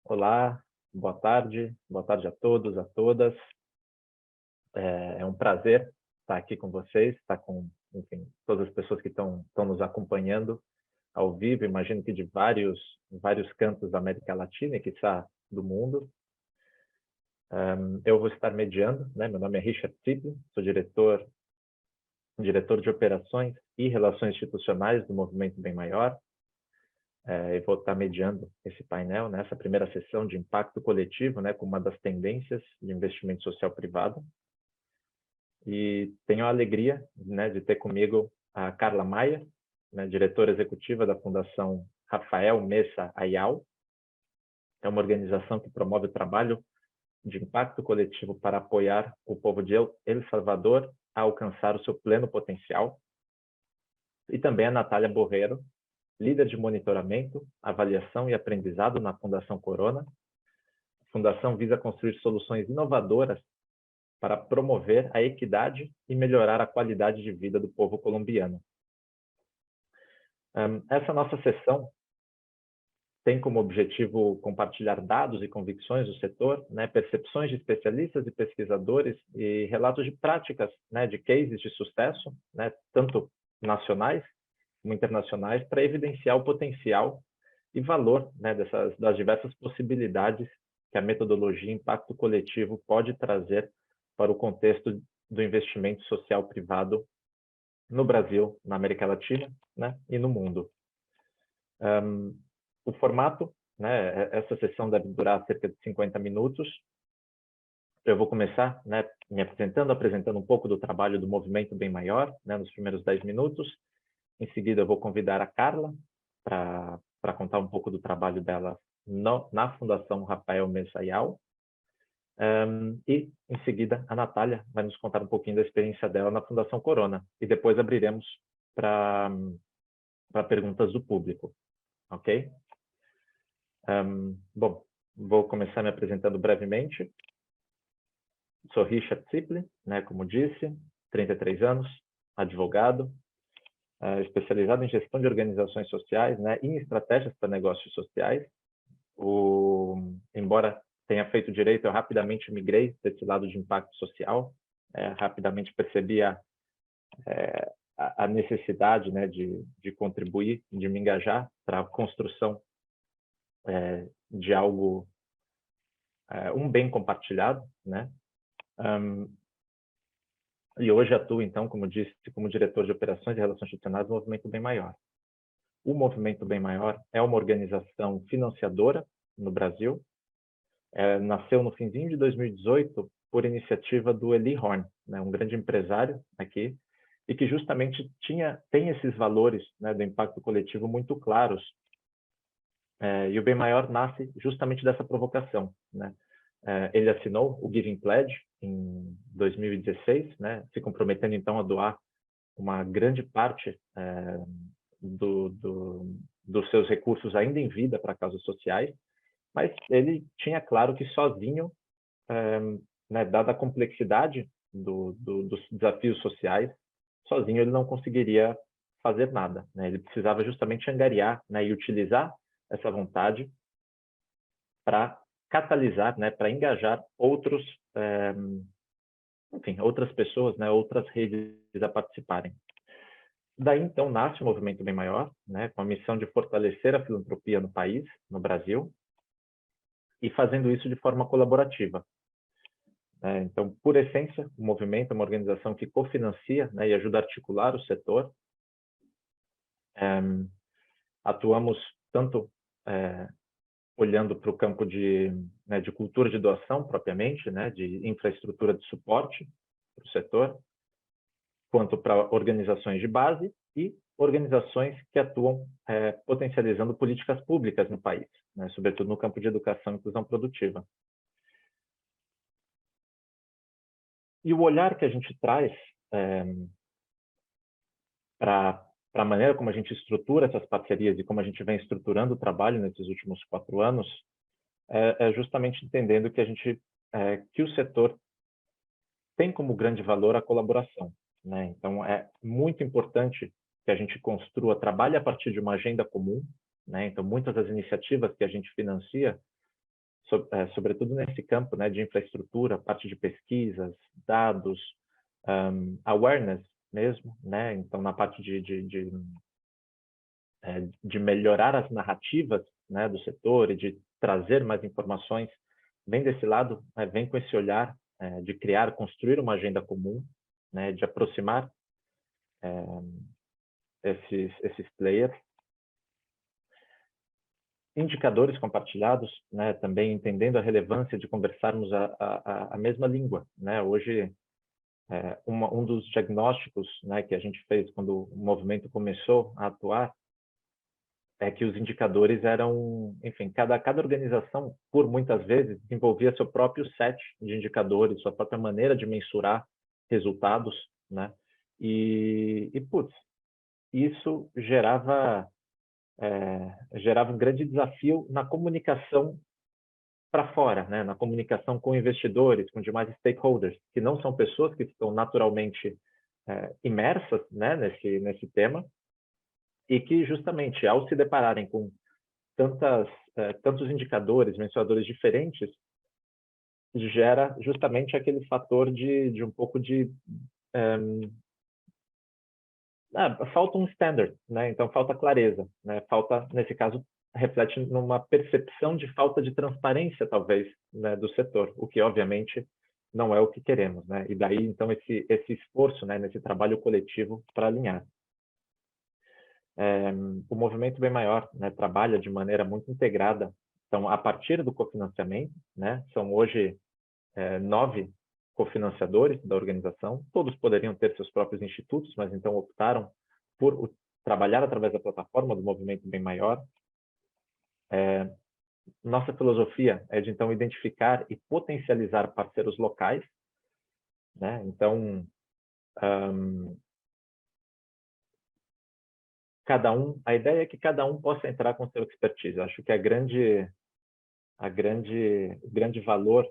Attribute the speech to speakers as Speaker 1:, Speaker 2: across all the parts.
Speaker 1: Olá, boa tarde a todos, a todas. É um prazer estar aqui com vocês, estar com, enfim, todas as pessoas que estão nos acompanhando ao vivo, imagino que de vários cantos da América Latina e quiçá do mundo. Eu vou estar mediando, né? Meu nome é Richard Ziplin, sou diretor de operações e relações institucionais do Movimento Bem Maior. E vou estar mediando esse painel, nessa primeira sessão de impacto coletivo, né, com uma das tendências de investimento social privado. E tenho a alegria, né, de ter comigo a Carla Maia, né, diretora executiva da Fundação Rafael Mesa Ayala. É uma organização que promove o trabalho de impacto coletivo para apoiar o povo de El Salvador a alcançar o seu pleno potencial. E também a Natália Borreiro, líder de monitoramento, avaliação e aprendizado na Fundação Corona. A Fundação visa construir soluções inovadoras para promover a equidade e melhorar a qualidade de vida do povo colombiano. Essa nossa sessão tem como objetivo compartilhar dados e convicções do setor, né, percepções de especialistas e pesquisadores e relatos de práticas, né, de cases de sucesso, né, tanto nacionais como internacionais, para evidenciar o potencial e valor, né, das diversas possibilidades que a metodologia impacto coletivo pode trazer para o contexto do investimento social privado no Brasil, na América Latina, né, e no mundo. O formato, né, essa sessão deve durar cerca de 50 minutos. Eu vou começar, né, me apresentando um pouco do trabalho do Movimento Bem Maior, né, nos primeiros 10 minutos. Em seguida, eu vou convidar a Carla para contar um pouco do trabalho dela na Fundação Rafael Mesa Ayala. E, em seguida, a Natália vai nos contar um pouquinho da experiência dela na Fundação Corona. E depois abriremos para perguntas do público. Ok? Bom, vou começar me apresentando brevemente. Sou Richard Ziplin, né, como disse, 33 anos, advogado, especializado em gestão de organizações sociais, né, e em estratégias para negócios sociais. Embora tenha feito direito, eu rapidamente migrei desse lado de impacto social, rapidamente percebi a necessidade, né, de contribuir, de me engajar para a construção de algo, um bem compartilhado, né? E hoje atuo, então, como disse, como diretor de operações e relações institucionais do Movimento Bem Maior. O Movimento Bem Maior é uma organização financiadora no Brasil. Nasceu no finzinho de 2018 por iniciativa do Eli Horn, né, um grande empresário aqui, e que justamente tem esses valores, né, do impacto coletivo muito claros. E o Bem Maior nasce justamente dessa provocação, né? Ele assinou o Giving Pledge em 2016, né, se comprometendo então a doar uma grande parte dos seus recursos ainda em vida para causas sociais, mas ele tinha claro que sozinho, né, dada a complexidade dos desafios sociais, sozinho ele não conseguiria fazer nada, né? Ele precisava justamente angariar, né, e utilizar essa vontade para catalisar, né, para engajar outras pessoas, né, outras redes a participarem. Daí, então, nasce o Movimento Bem Maior, né, com a missão de fortalecer a filantropia no país, no Brasil, e fazendo isso de forma colaborativa. Então, por essência, o movimento é uma organização que cofinancia, né, e ajuda a articular o setor. Atuamos tanto olhando para o campo né, de cultura de doação, propriamente, né, de infraestrutura de suporte para o setor, quanto para organizações de base e organizações que atuam potencializando políticas públicas no país, né, sobretudo no campo de educação e inclusão produtiva. E o olhar que a gente traz para a maneira como a gente estrutura essas parcerias e como a gente vem estruturando o trabalho nesses últimos 4 anos é justamente entendendo que que o setor tem como grande valor a colaboração, né? Então, é muito importante que a gente trabalhe a partir de uma agenda comum, né? Então, muitas das iniciativas que a gente financia sobretudo nesse campo, né, de infraestrutura, parte de pesquisas, dados, awareness mesmo, né? Então, na parte de melhorar as narrativas, né, do setor e de trazer mais informações, vem desse lado, vem com esse olhar de criar, construir uma agenda comum, né, de aproximar esses players. Indicadores compartilhados, né, também entendendo a relevância de conversarmos a mesma língua, né? Hoje, um dos diagnósticos, né, que a gente fez quando o movimento começou a atuar é que os indicadores eram, enfim, cada organização, por muitas vezes, desenvolvia seu próprio set de indicadores, sua própria maneira de mensurar resultados, né? Putz, isso gerava um grande desafio na comunicação para fora, né? Na comunicação com investidores, com demais stakeholders, que não são pessoas que estão naturalmente imersas, né, nesse tema, e que justamente ao se depararem com tantos indicadores, mensuradores diferentes, gera justamente aquele fator de um pouco de falta um standard, né? Então falta clareza, né? Falta, nesse caso, reflete numa percepção de falta de transparência, talvez, né, do setor, o que obviamente não é o que queremos, né? E daí então esse esforço, né, nesse trabalho coletivo para alinhar. O movimento Bem Maior, né, trabalha de maneira muito integrada. Então, a partir do cofinanciamento, né, são hoje 9 cofinanciadores da organização. Todos poderiam ter seus próprios institutos, mas então optaram por trabalhar através da plataforma do movimento Bem Maior. Nossa filosofia é de então identificar e potencializar parceiros locais, né? Então, a ideia é que cada um possa entrar com seu expertise. Acho que o grande valor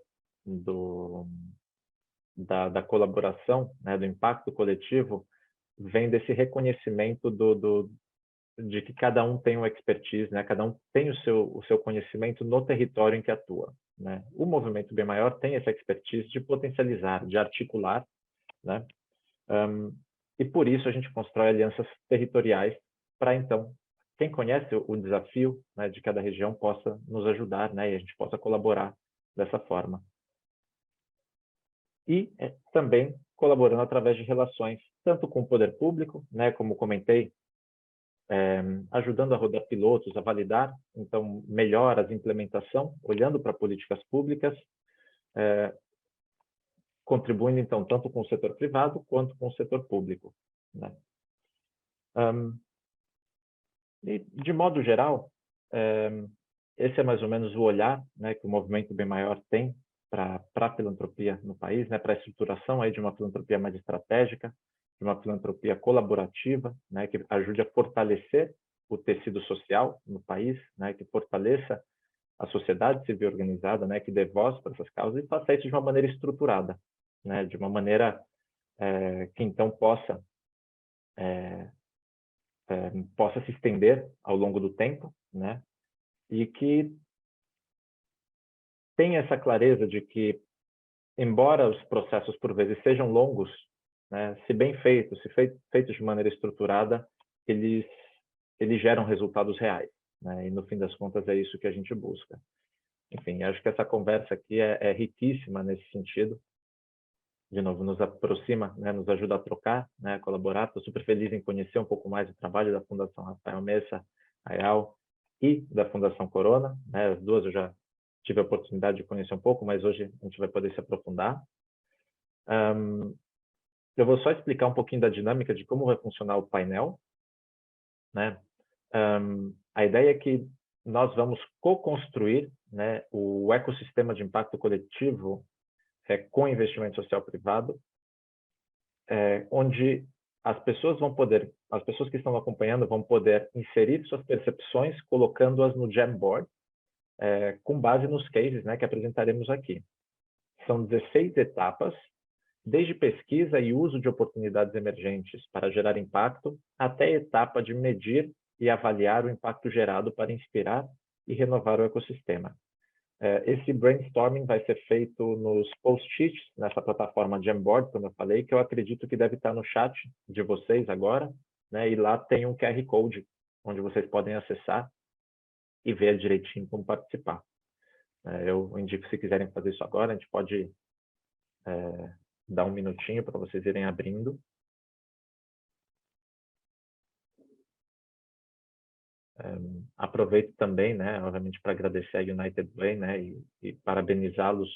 Speaker 1: da colaboração, né, do impacto coletivo, vem desse reconhecimento de que cada um tem uma expertise, né? Cada um tem o seu conhecimento no território em que atua, né? O movimento Bem Maior tem essa expertise de potencializar, de articular, né? E por isso a gente constrói alianças territoriais para então quem conhece o desafio, né, de cada região possa nos ajudar, né, e a gente possa colaborar dessa forma. E também colaborando através de relações, tanto com o poder público, né, como comentei, ajudando a rodar pilotos, a validar, então, melhoras, implementação, olhando para políticas públicas, contribuindo, então, tanto com o setor privado quanto com o setor público, né? E, de modo geral, esse é mais ou menos o olhar, né, que o Movimento Bem Maior tem para a filantropia no país, né, para a estruturação aí de uma filantropia mais estratégica, de uma filantropia colaborativa, né, que ajude a fortalecer o tecido social no país, né, que fortaleça a sociedade civil organizada, né, que dê voz para essas causas e faça isso de uma maneira estruturada, né, de uma maneira que então possa se estender ao longo do tempo, né, e que tenha essa clareza de que, embora os processos por vezes sejam longos, né, se bem feitos, se feitos de maneira estruturada, eles geram resultados reais, né, e no fim das contas é isso que a gente busca. Enfim, acho que essa conversa aqui é riquíssima nesse sentido. De novo, nos aproxima, né, nos ajuda a trocar, né, a colaborar. Estou super feliz em conhecer um pouco mais o trabalho da Fundação Rafael Messa, Ayal, e da Fundação Corona, né, as duas eu já tive a oportunidade de conhecer um pouco, mas hoje a gente vai poder se aprofundar. Eu vou só explicar um pouquinho da dinâmica de como vai funcionar o painel, né? A ideia é que nós vamos co-construir, né, o ecossistema de impacto coletivo com investimento social privado, onde as pessoas que estão acompanhando vão poder inserir suas percepções, colocando-as no Jamboard, com base nos cases, né, que apresentaremos aqui. São 16 etapas, desde pesquisa e uso de oportunidades emergentes para gerar impacto, até a etapa de medir e avaliar o impacto gerado para inspirar e renovar o ecossistema. Esse brainstorming vai ser feito nos post-its, nessa plataforma Jamboard, como eu falei, que eu acredito que deve estar no chat de vocês agora, né? E lá tem um QR Code, onde vocês podem acessar e ver direitinho como participar. Eu indico, se quiserem fazer isso agora, a gente pode dar um minutinho para vocês irem abrindo. Aproveito também, né, obviamente, para agradecer a United Way, né, e parabenizá-los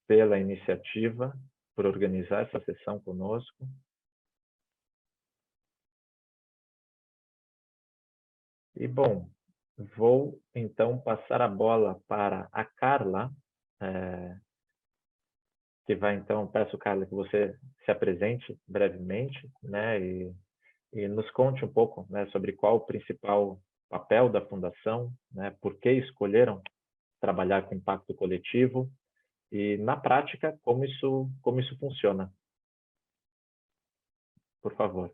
Speaker 1: pela iniciativa, por organizar essa sessão conosco. E, bom, vou, então, passar a bola para a Carla, que vai, então, peço, Carla, que você se apresente brevemente, né, e nos conte um pouco, né, sobre qual o principal papel da Fundação, né, por que escolheram trabalhar com impacto coletivo e, na prática, como isso funciona. Por favor.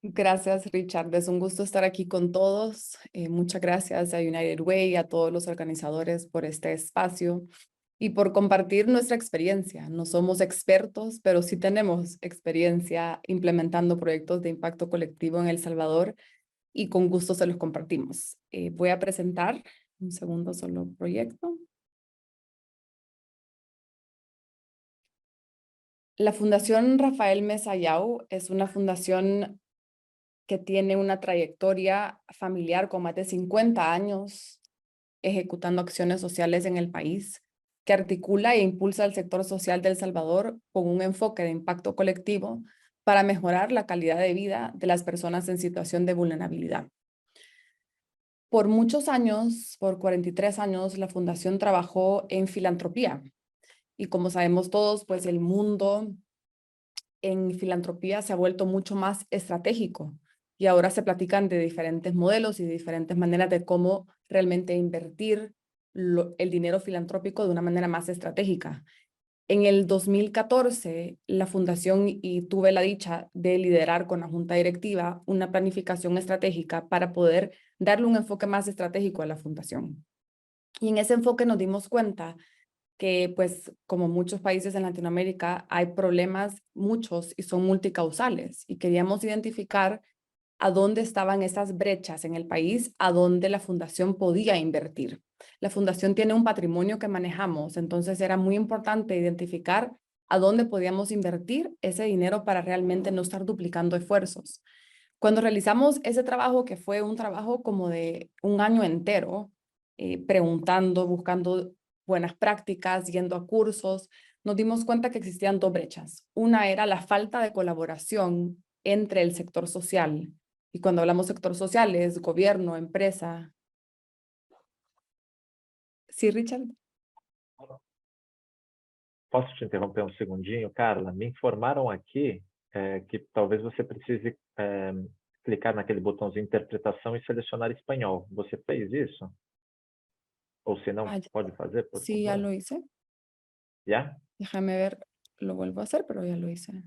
Speaker 2: Gracias, Richard. Es un gusto estar aquí con todos. Muchas gracias a United Way, a todos los organizadores por este espacio y por compartir nuestra experiencia. No somos expertos, pero sí tenemos experiencia implementando proyectos de impacto colectivo en El Salvador y con gusto se los compartimos. Voy a presentar un segundo solo proyecto. La Fundación Rafael Mesayau es una fundación que tiene una trayectoria familiar con más de 50 años ejecutando acciones sociales en el país, que articula e impulsa el sector social de El Salvador con un enfoque de impacto colectivo para mejorar la calidad de vida de las personas en situación de vulnerabilidad. Por muchos años, por 43 años, la Fundación trabajó en filantropía. Y como sabemos todos, pues el mundo en filantropía se ha vuelto mucho más estratégico y ahora se platican de diferentes modelos y de diferentes maneras de cómo realmente invertir el dinero filantrópico de una manera más estratégica. En el 2014, la fundación y tuve la dicha de liderar con la junta directiva una planificación estratégica para poder darle un enfoque más estratégico a la fundación. Y en ese enfoque nos dimos cuenta que, pues, como muchos países en Latinoamérica, hay problemas, muchos, y son multicausales. Y queríamos identificar a dónde estaban esas brechas en el país, a dónde la fundación podía invertir. La fundación tiene un patrimonio que manejamos, entonces era muy importante identificar a dónde podíamos invertir ese dinero para realmente no estar duplicando esfuerzos. Cuando realizamos ese trabajo, que fue un trabajo como de un año entero, preguntando, buscando buenas prácticas, yendo a cursos, nos dimos cuenta que existían dos brechas. Una era la falta de colaboración entre el sector social. Y cuando hablamos sector social es gobierno, empresa. Sí, Richard.
Speaker 1: Posso te interromper um segundinho, Carla? Me informaram aqui que talvez você precise clicar naquele botãozinho interpretação e selecionar espanhol. Você fez isso? Ou se não, pode fazer, por
Speaker 2: Sí, ya
Speaker 1: favor?
Speaker 2: lo hice.
Speaker 1: ¿Ya?
Speaker 2: Déjame ver, lo vuelvo a hacer, pero ya lo hice.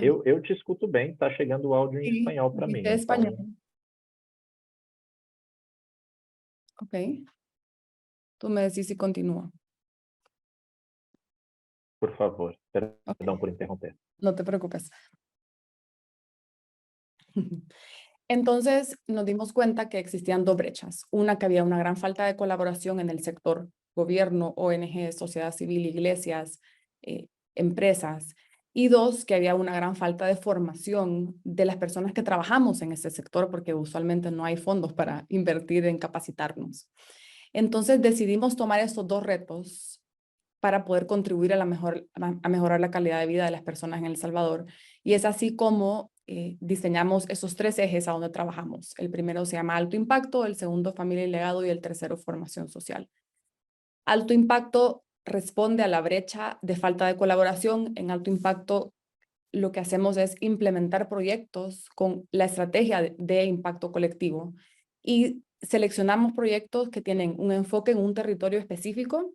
Speaker 1: Eu te escuto bem, está chegando o áudio em espanhol para mim.
Speaker 2: Español.
Speaker 1: Então...
Speaker 2: Ok. Tú me decís si continúa.
Speaker 1: Por favor, perdão por interromper.
Speaker 2: No te preocupes. Entonces nos dimos cuenta que existían dos brechas. Una, que había una gran falta de colaboración en el sector gobierno, ONG, sociedad civil, iglesias, empresas. Y dos, que había una gran falta de formación de las personas que trabajamos en ese sector, porque usualmente no hay fondos para invertir en capacitarnos. Entonces decidimos tomar estos dos retos para poder contribuir a mejorar la calidad de vida de las personas en El Salvador. Y es así como diseñamos esos tres ejes a donde trabajamos. El primero se llama alto impacto, el segundo familia y legado y el tercero formación social. Alto impacto responde a la brecha de falta de colaboración. En alto impacto lo que hacemos es implementar proyectos con la estrategia de impacto colectivo y seleccionamos proyectos que tienen un enfoque en un territorio específico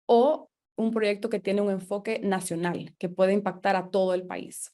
Speaker 2: o un proyecto que tiene un enfoque nacional, que puede impactar a todo el país.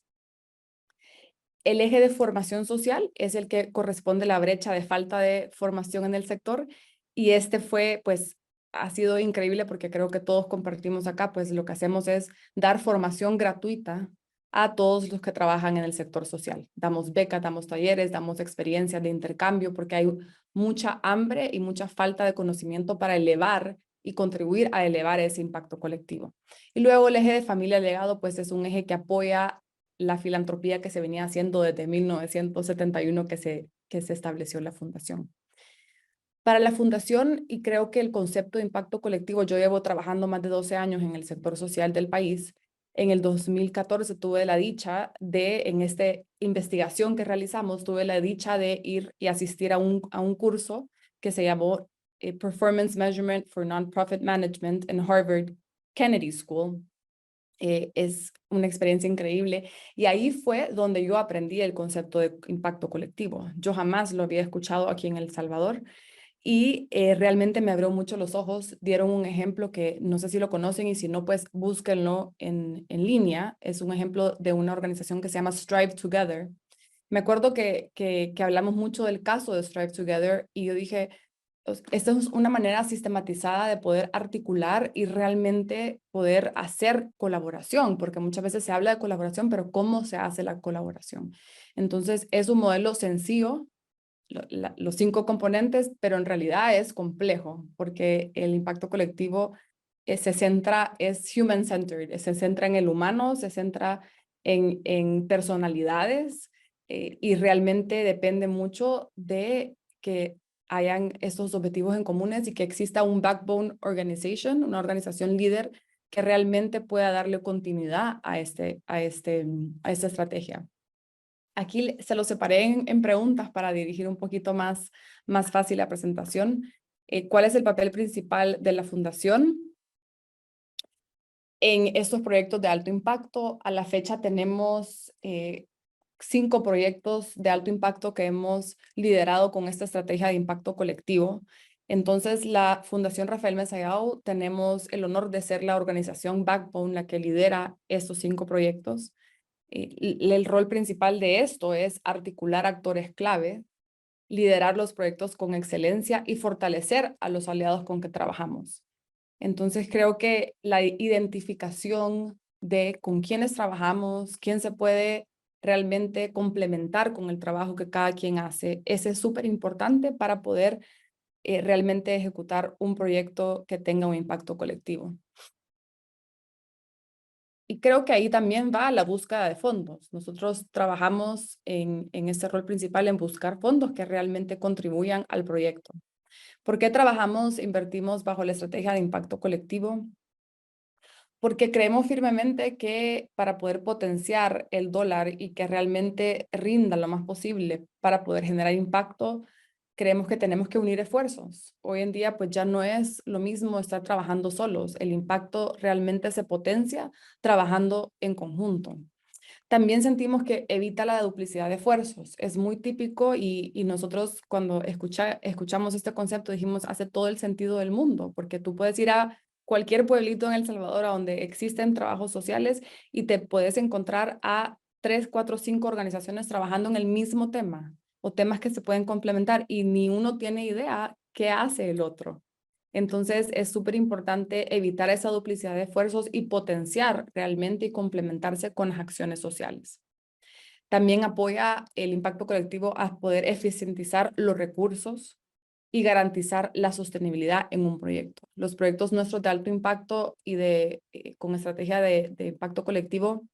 Speaker 2: El eje de formación social es el que corresponde a la brecha de falta de formación en el sector, y este fue, pues, ha sido increíble porque creo que todos compartimos acá, pues lo que hacemos es dar formación gratuita a todos los que trabajan en el sector social. Damos becas, damos talleres, damos experiencias de intercambio, porque hay mucha hambre y mucha falta de conocimiento para elevar y contribuir a elevar ese impacto colectivo. Y luego el eje de familia legado, pues es un eje que apoya la filantropía que se venía haciendo desde 1971 que se estableció la fundación. Para la fundación, y creo que el concepto de impacto colectivo, yo llevo trabajando más de 12 años en el sector social del país. En el 2014 tuve la dicha en esta investigación que realizamos, tuve la dicha de ir y asistir a un curso que se llamó Performance Measurement for Nonprofit Management en Harvard Kennedy School. Es una experiencia increíble, y ahí fue donde yo aprendí el concepto de impacto colectivo. Yo jamás lo había escuchado aquí en El Salvador, y realmente me abrió mucho los ojos. Dieron un ejemplo que no sé si lo conocen, y si no, pues búsquenlo en línea. Es un ejemplo de una organización que se llama Strive Together. Me acuerdo que hablamos mucho del caso de Strive Together, y yo dije, esta es una manera sistematizada de poder articular y realmente poder hacer colaboración, porque muchas veces se habla de colaboración, pero ¿cómo se hace la colaboración? Entonces, es un modelo sencillo, los 5 componentes, pero en realidad es complejo, porque el impacto colectivo es human-centered, se centra en el humano, se centra en personalidades, y realmente depende mucho de que hayan estos objetivos en comunes y que exista un backbone organization, una organización líder que realmente pueda darle continuidad a esta estrategia. Aquí se lo separé en preguntas para dirigir un poquito más fácil la presentación. ¿Cuál es el papel principal de la fundación en estos proyectos de alto impacto? A la fecha tenemos 5 proyectos de alto impacto que hemos liderado con esta estrategia de impacto colectivo. Entonces, la Fundación Rafael Mesayao tenemos el honor de ser la organización backbone, la que lidera estos 5 proyectos. El rol principal de esto es articular actores clave, liderar los proyectos con excelencia y fortalecer a los aliados con que trabajamos. Entonces, creo que la identificación de con quiénes trabajamos, quién se puede realmente complementar con el trabajo que cada quien hace, ese es súper importante para poder realmente ejecutar un proyecto que tenga un impacto colectivo. Y creo que ahí también va la búsqueda de fondos. Nosotros trabajamos en ese rol principal en buscar fondos que realmente contribuyan al proyecto. ¿Por qué invertimos bajo la estrategia de impacto colectivo? Porque creemos firmemente que para poder potenciar el dólar y que realmente rinda lo más posible para poder generar impacto, creemos que tenemos que unir esfuerzos. Hoy en día, pues ya no es lo mismo estar trabajando solos. El impacto realmente se potencia trabajando en conjunto. También sentimos que evita la duplicidad de esfuerzos. Es muy típico, y nosotros cuando escuchamos este concepto dijimos, hace todo el sentido del mundo, porque tú puedes ir a cualquier pueblito en El Salvador a donde existen trabajos sociales y te puedes encontrar a 3, 4, 5 organizaciones trabajando en el mismo tema o temas que se pueden complementar, y ni uno tiene idea qué hace el otro. Entonces, es súper importante evitar esa duplicidad de esfuerzos y potenciar realmente y complementarse con las acciones sociales. También apoya el impacto colectivo a poder eficientizar los recursos y garantizar la sostenibilidad en un proyecto. Los proyectos nuestros de alto impacto y con estrategia de impacto colectivo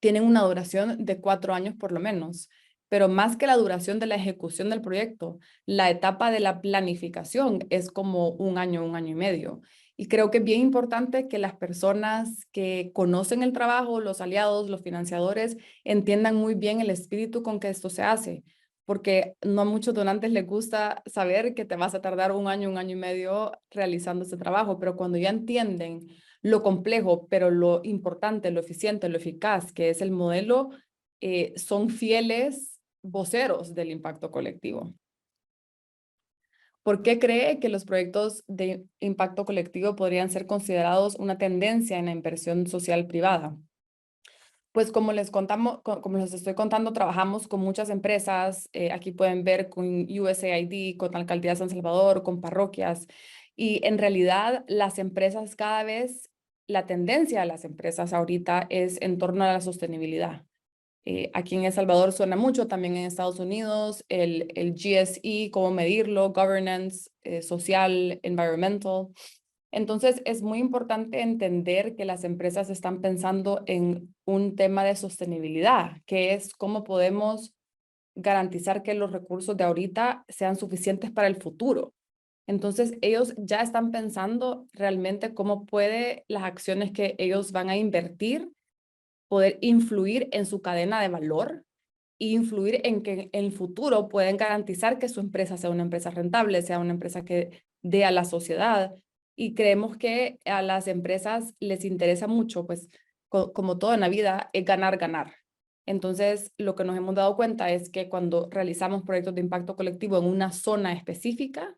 Speaker 2: tienen una duración de 4 años por lo menos. Pero más que la duración de la ejecución del proyecto, la etapa de la planificación es como un año y medio. Y creo que es bien importante que las personas que conocen el trabajo, los aliados, los financiadores, entiendan muy bien el espíritu con que esto se hace, porque no a muchos donantes les gusta saber que te vas a tardar un año y medio realizando este trabajo, pero cuando ya entienden lo complejo, pero lo importante, lo eficiente, lo eficaz, que es el modelo, son fieles voceros del impacto colectivo. ¿Por qué cree que los proyectos de impacto colectivo podrían ser considerados una tendencia en la inversión social privada? Pues como les contamos, como les estoy contando, trabajamos con muchas empresas. Aquí pueden ver con USAID, con la Alcaldía de San Salvador, con parroquias. Y en realidad las empresas cada vez, la tendencia de las empresas ahorita es en torno a la sostenibilidad. Aquí en El Salvador suena mucho, también en Estados Unidos, el GSE, cómo medirlo, governance, social, environmental. Entonces, es muy importante entender que las empresas están pensando en un tema de sostenibilidad, que es cómo podemos garantizar que los recursos de ahorita sean suficientes para el futuro. Entonces, ellos ya están pensando realmente cómo puede las acciones que ellos van a invertir poder influir en su cadena de valor e influir en que en el futuro pueden garantizar que su empresa sea una empresa rentable, sea una empresa que dé a la sociedad. Y creemos que a las empresas les interesa mucho, pues como todo en la vida, es ganar, ganar. Entonces, lo que nos hemos dado cuenta es que cuando realizamos proyectos de impacto colectivo en una zona específica,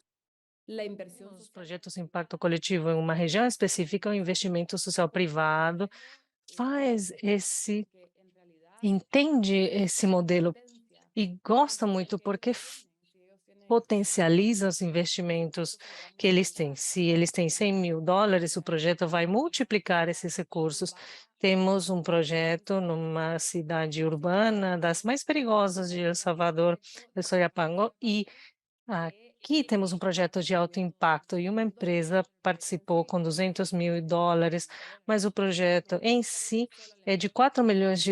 Speaker 2: la inversión
Speaker 3: Os
Speaker 2: social
Speaker 3: projetos de impacto coletivo em uma região específica, o investimento social privado faz esse
Speaker 2: que en realidad
Speaker 3: entende esse modelo
Speaker 2: competencia
Speaker 3: e
Speaker 2: y
Speaker 3: gosta
Speaker 2: saber
Speaker 3: muito
Speaker 2: que ellos
Speaker 3: porque
Speaker 2: tienen, si ellos tienen
Speaker 3: potencializa os investimentos
Speaker 2: nosotros logramos
Speaker 3: que eles têm.
Speaker 2: impulsar
Speaker 3: Se eles têm US$ 100.000, o projeto vai multiplicar esses recursos. Temos um projeto numa cidade urbana, das mais perigosas de El Salvador, El Soyapango, e aqui temos um projeto de alto impacto e uma empresa participou com US$ 200.000, mas o projeto em si é de US$ 4 milhões.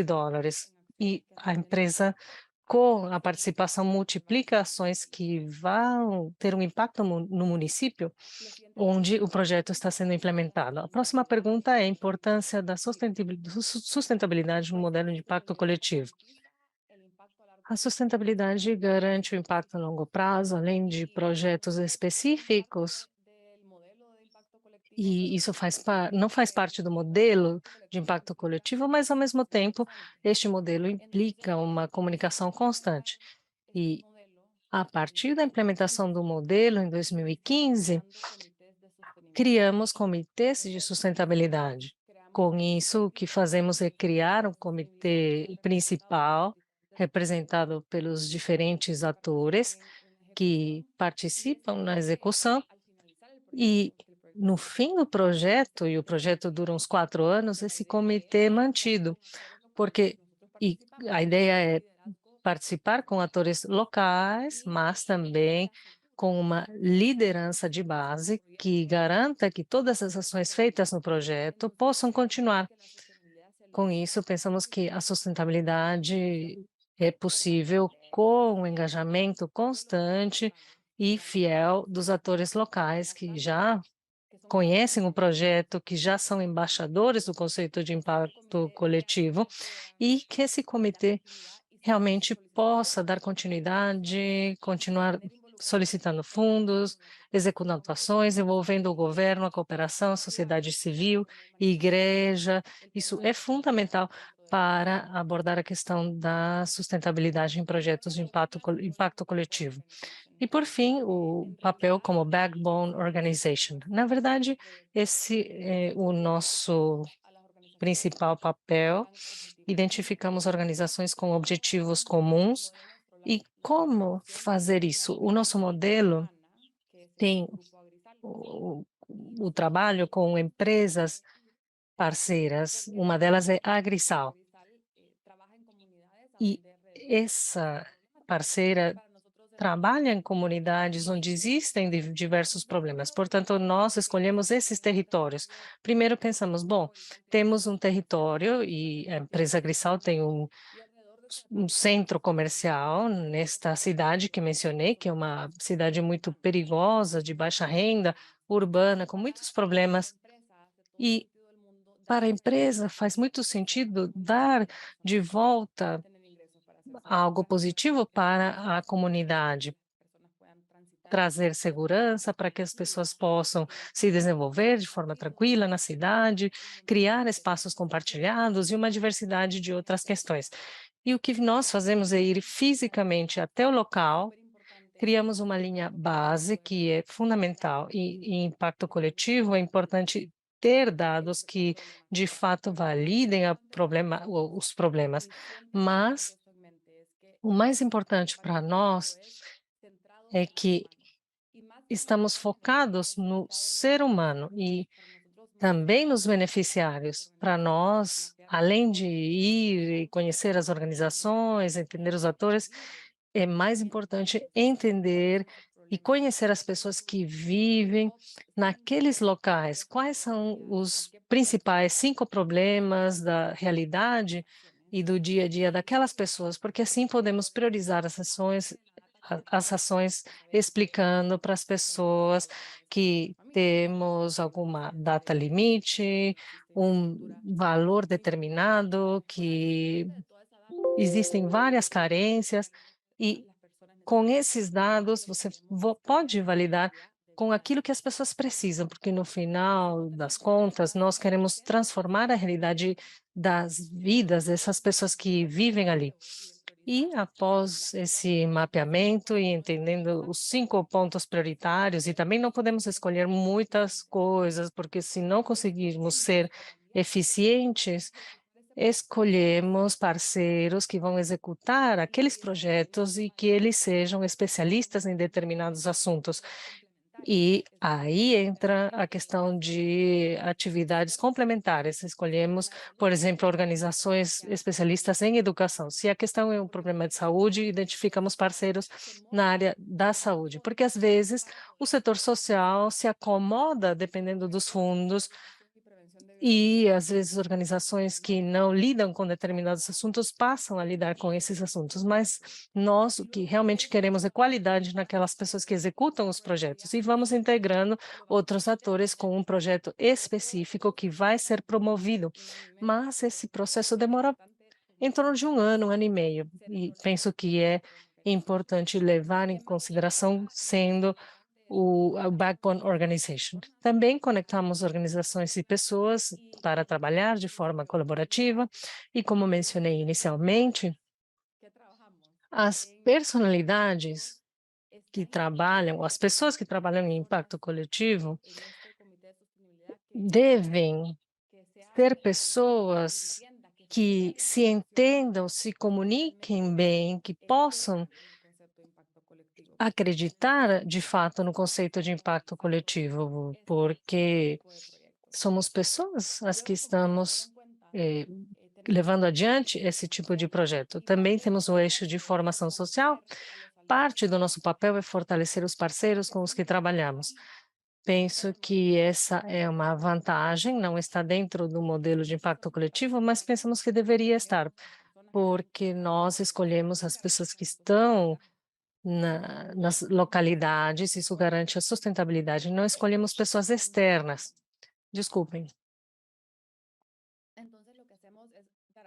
Speaker 3: E a empresa, com a participação, multiplica ações que vão ter um impacto no município onde o projeto está sendo implementado. A próxima pergunta é a importância da sustentabilidade no modelo de impacto coletivo. A sustentabilidade garante o impacto a longo prazo, além de projetos específicos, e isso não faz parte do modelo de impacto coletivo, mas, ao mesmo tempo, este modelo implica uma comunicação constante. E, a partir da implementação do modelo, em 2015, criamos comitês de sustentabilidade. Com isso, o que fazemos é criar um comitê principal, representado pelos diferentes atores que participam na execução, e no fim do projeto, e o projeto dura uns 4 anos, esse comitê é mantido, porque e a ideia é participar com atores locais, mas também com uma liderança de base que garanta que todas as ações feitas no projeto possam continuar. Com isso, pensamos que a sustentabilidade é possível com o engajamento constante e fiel dos atores locais que já conhecem o projeto, que já são embaixadores do conceito de impacto coletivo, e que esse comitê realmente possa dar continuidade, continuar solicitando fundos, executando ações, envolvendo o governo, a cooperação, a sociedade civil, igreja. Isso é fundamental para abordar a questão da sustentabilidade em projetos de impacto coletivo. E, por fim, o papel como backbone organization. Na verdade, esse é o nosso principal papel. Identificamos organizações com objetivos comuns. E como fazer isso? O nosso modelo tem o trabalho com empresas parceiras, uma delas é a Agrisal. E essa parceira trabalha em comunidades onde existem diversos problemas. Portanto, nós escolhemos esses territórios. Primeiro pensamos, bom, temos um território e a empresa Grisal tem um centro comercial nesta cidade que mencionei, que é uma cidade muito perigosa, de baixa renda, urbana, com muitos problemas. E para a empresa faz muito sentido dar de volta algo positivo para a comunidade, trazer segurança para que as pessoas possam se desenvolver de forma tranquila na cidade, criar espaços compartilhados e uma diversidade de outras questões. E o que nós fazemos é ir fisicamente até o local, criamos uma linha base que é fundamental e em impacto coletivo é importante ter dados que, de fato, validem os problemas. Mas o mais importante para nós é que estamos focados no ser humano e também nos beneficiários. Para nós, além de ir e conhecer as organizações, entender os atores, é mais importante entender e conhecer as pessoas que vivem naqueles locais. Quais são os principais 5 problemas da realidade e do dia a dia daquelas pessoas, porque assim podemos priorizar as ações explicando para as pessoas que temos alguma data limite, um valor determinado, que existem várias carências e com esses dados você pode validar com aquilo que as pessoas precisam, porque no final das contas nós queremos transformar a realidade das vidas dessas pessoas que vivem ali. E após esse mapeamento e entendendo os 5 pontos prioritários, e também não podemos escolher muitas coisas, porque se não conseguirmos ser eficientes, escolhemos parceiros que vão executar aqueles projetos e que eles sejam especialistas em determinados assuntos. E aí entra a questão de atividades complementares. Escolhemos, por exemplo, organizações especialistas em educação. Se a questão é um problema de saúde, identificamos parceiros na área da saúde, porque às vezes o setor social se acomoda dependendo dos fundos e, às vezes, organizações que não lidam com determinados assuntos passam a lidar com esses assuntos, mas nós o que realmente queremos é qualidade naquelas pessoas que executam os projetos e vamos integrando outros atores com um projeto específico que vai ser promovido, mas esse processo demora em torno de um ano e meio, e penso que é importante levar em consideração sendo a Backbone Organization. Também conectamos organizações e pessoas para trabalhar de forma colaborativa e, como mencionei inicialmente, as personalidades que trabalham, as pessoas que trabalham em impacto coletivo, devem ser pessoas que se entendam, se comuniquem bem, que possam acreditar de fato no conceito de impacto coletivo, porque somos pessoas as que estamos levando adiante esse tipo de projeto. Também temos o eixo de formação social. Parte do nosso papel é fortalecer os parceiros com os que trabalhamos. Penso que essa é uma vantagem, não está dentro do modelo de impacto coletivo, mas pensamos que deveria estar, porque nós escolhemos as pessoas que estão nas localidades, isso garante a sustentabilidade. Não escolhemos pessoas externas. Desculpem.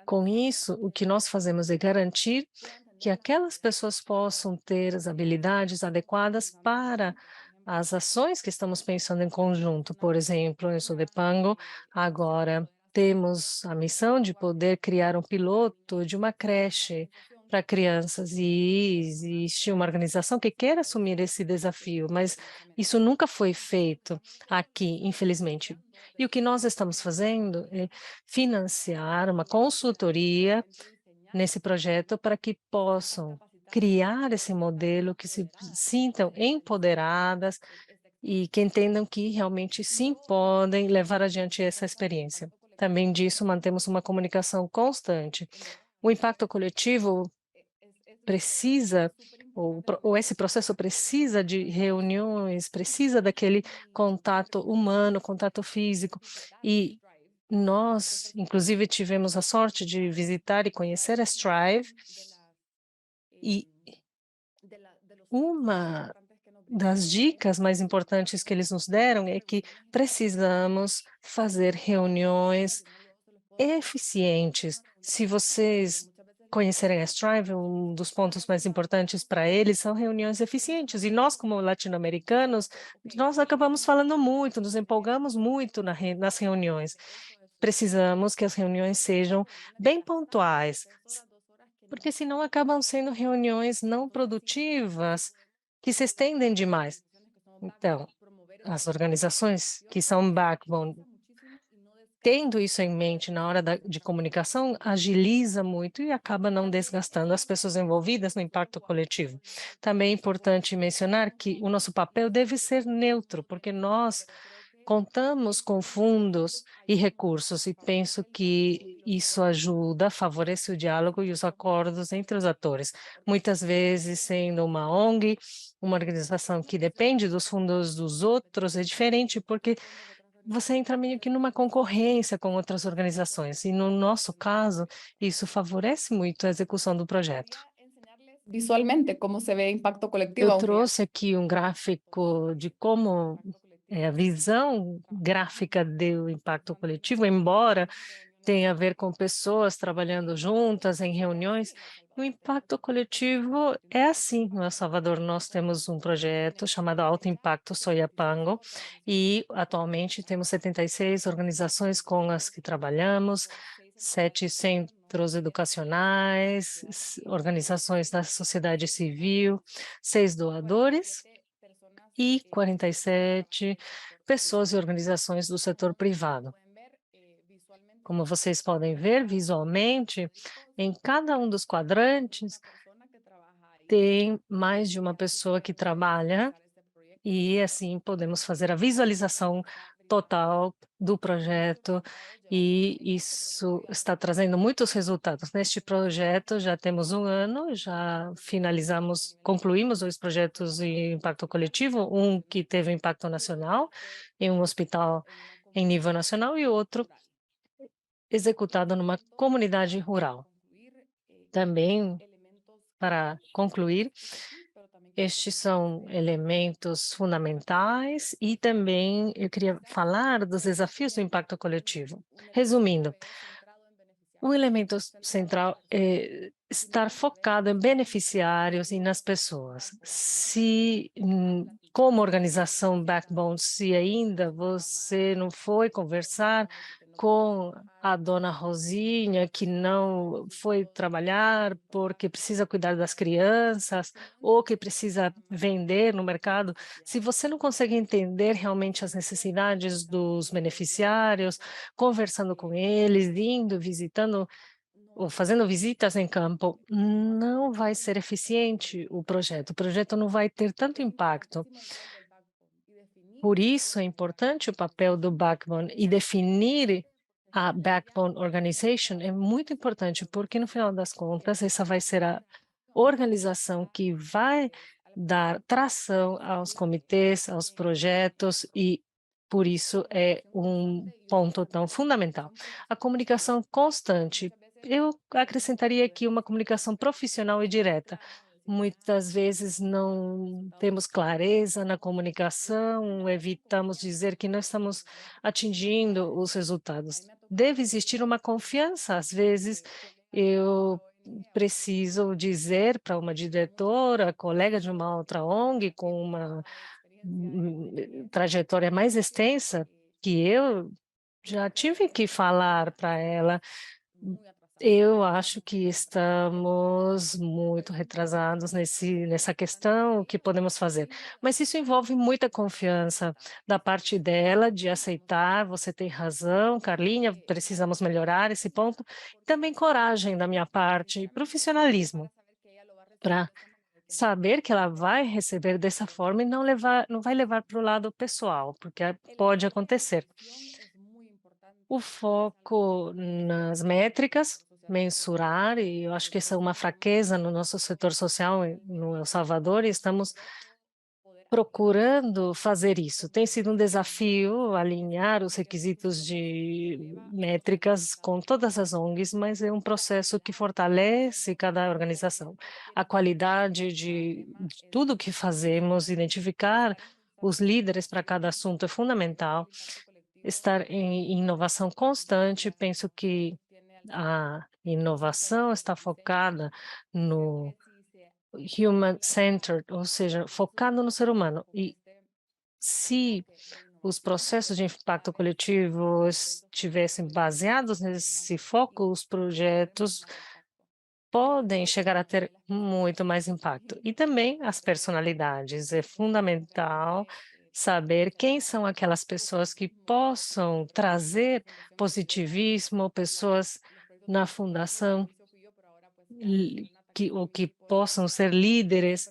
Speaker 3: Com isso, o que nós fazemos é garantir que aquelas pessoas possam ter as habilidades adequadas para as ações que estamos pensando em conjunto. Por exemplo, eu sou de Pango, agora temos a missão de poder criar um piloto de uma creche para crianças e existe uma organização que quer assumir esse desafio, mas isso nunca foi feito aqui, infelizmente. E o que nós estamos fazendo é financiar uma consultoria nesse projeto para que possam criar esse modelo, que se sintam empoderadas e que entendam que realmente sim podem levar adiante essa experiência. Também disso mantemos uma comunicação constante. O impacto coletivo precisa, ou esse processo precisa de reuniões, precisa daquele contato humano, contato físico, e nós, inclusive, tivemos a sorte de visitar e conhecer a Strive, e uma das dicas mais importantes que eles nos deram é que precisamos fazer reuniões eficientes. Se vocês conhecerem a Strive, um dos pontos mais importantes para eles são reuniões eficientes. E nós, como latino-americanos, nós acabamos falando muito, nos empolgamos muito nas reuniões. Precisamos que as reuniões sejam bem pontuais, porque senão acabam sendo reuniões não produtivas que se estendem demais. Então, as organizações que são backbone tendo isso em mente na hora de comunicação, agiliza muito e acaba não desgastando as pessoas envolvidas no impacto coletivo. Também é importante mencionar que o nosso papel deve ser neutro, porque nós contamos com fundos e recursos e penso que isso ajuda, favorece o diálogo e os acordos entre os atores. Muitas vezes, sendo uma ONG, uma organização que depende dos fundos dos outros, é diferente, porque você entra meio que numa concorrência com outras organizações, e no nosso caso, isso favorece muito a execução do projeto.
Speaker 2: Visualmente cómo se ve impacto colectivo,
Speaker 3: Eu
Speaker 2: aunque
Speaker 3: trouxe aqui um gráfico de como é a visão gráfica do impacto coletivo, embora tenha a ver com pessoas trabalhando juntas em reuniões. O impacto coletivo é assim. No El Salvador, nós temos um projeto chamado Alto Impacto Soyapango e atualmente temos 76 organizações com as que trabalhamos, 7 centros educacionais, organizações da sociedade civil, 6 doadores e 47 pessoas e organizações do setor privado. Como vocês podem ver visualmente, em cada um dos quadrantes tem mais de uma pessoa que trabalha e assim podemos fazer a visualização total do projeto e isso está trazendo muitos resultados. Neste projeto já temos 1 ano, já concluímos 2 projetos de impacto coletivo, um que teve impacto nacional em um hospital em nível nacional e outro executado numa comunidade rural. Também, para concluir, estes são elementos fundamentais e também eu queria falar dos desafios do impacto coletivo. Resumindo, um elemento central é estar focado em beneficiários e nas pessoas. Se, como organização Backbone, se ainda você não foi conversar com a dona Rosinha, que não foi trabalhar porque precisa cuidar das crianças ou que precisa vender no mercado, se você não consegue entender realmente as necessidades dos beneficiários, conversando com eles, indo, visitando ou fazendo visitas em campo, não vai ser eficiente o projeto. O projeto não vai ter tanto impacto. Por isso é importante o papel do Backbone e definir a Backbone Organization é muito importante, porque no final das contas essa vai ser a organização que vai dar tração aos comitês, aos projetos e por isso é um ponto tão fundamental. A comunicação constante, eu acrescentaria aqui uma comunicação profissional e direta. Muitas vezes não temos clareza na comunicação, evitamos dizer que não estamos atingindo os resultados. Deve existir uma confiança, às vezes eu preciso dizer para uma diretora, colega de uma outra ONG com uma trajetória mais extensa, que eu já tive que falar para ela. Eu acho que estamos muito retrasados nessa questão, o que podemos fazer? Mas isso envolve muita confiança da parte dela, de aceitar, você tem razão, Carlinha, precisamos melhorar esse ponto. E também coragem da minha parte, e profissionalismo, para saber que ela vai receber dessa forma e não vai levar para o lado pessoal, porque pode acontecer. O foco nas métricas, mensurar, e eu acho que essa é uma fraqueza no nosso setor social no El Salvador, e estamos procurando fazer isso. Tem sido um desafio alinhar os requisitos de métricas com todas as ONGs, mas é um processo que fortalece cada organização. A qualidade de tudo que fazemos, identificar os líderes para cada assunto é fundamental. Estar em inovação constante, penso que a inovação está focada no human-centered, ou seja, focado no ser humano. E se os processos de impacto coletivo estivessem baseados nesse foco, os projetos podem chegar a ter muito mais impacto. E também as personalidades. É fundamental saber quem são aquelas pessoas que possam trazer positivismo, pessoas na fundação que possam ser líderes.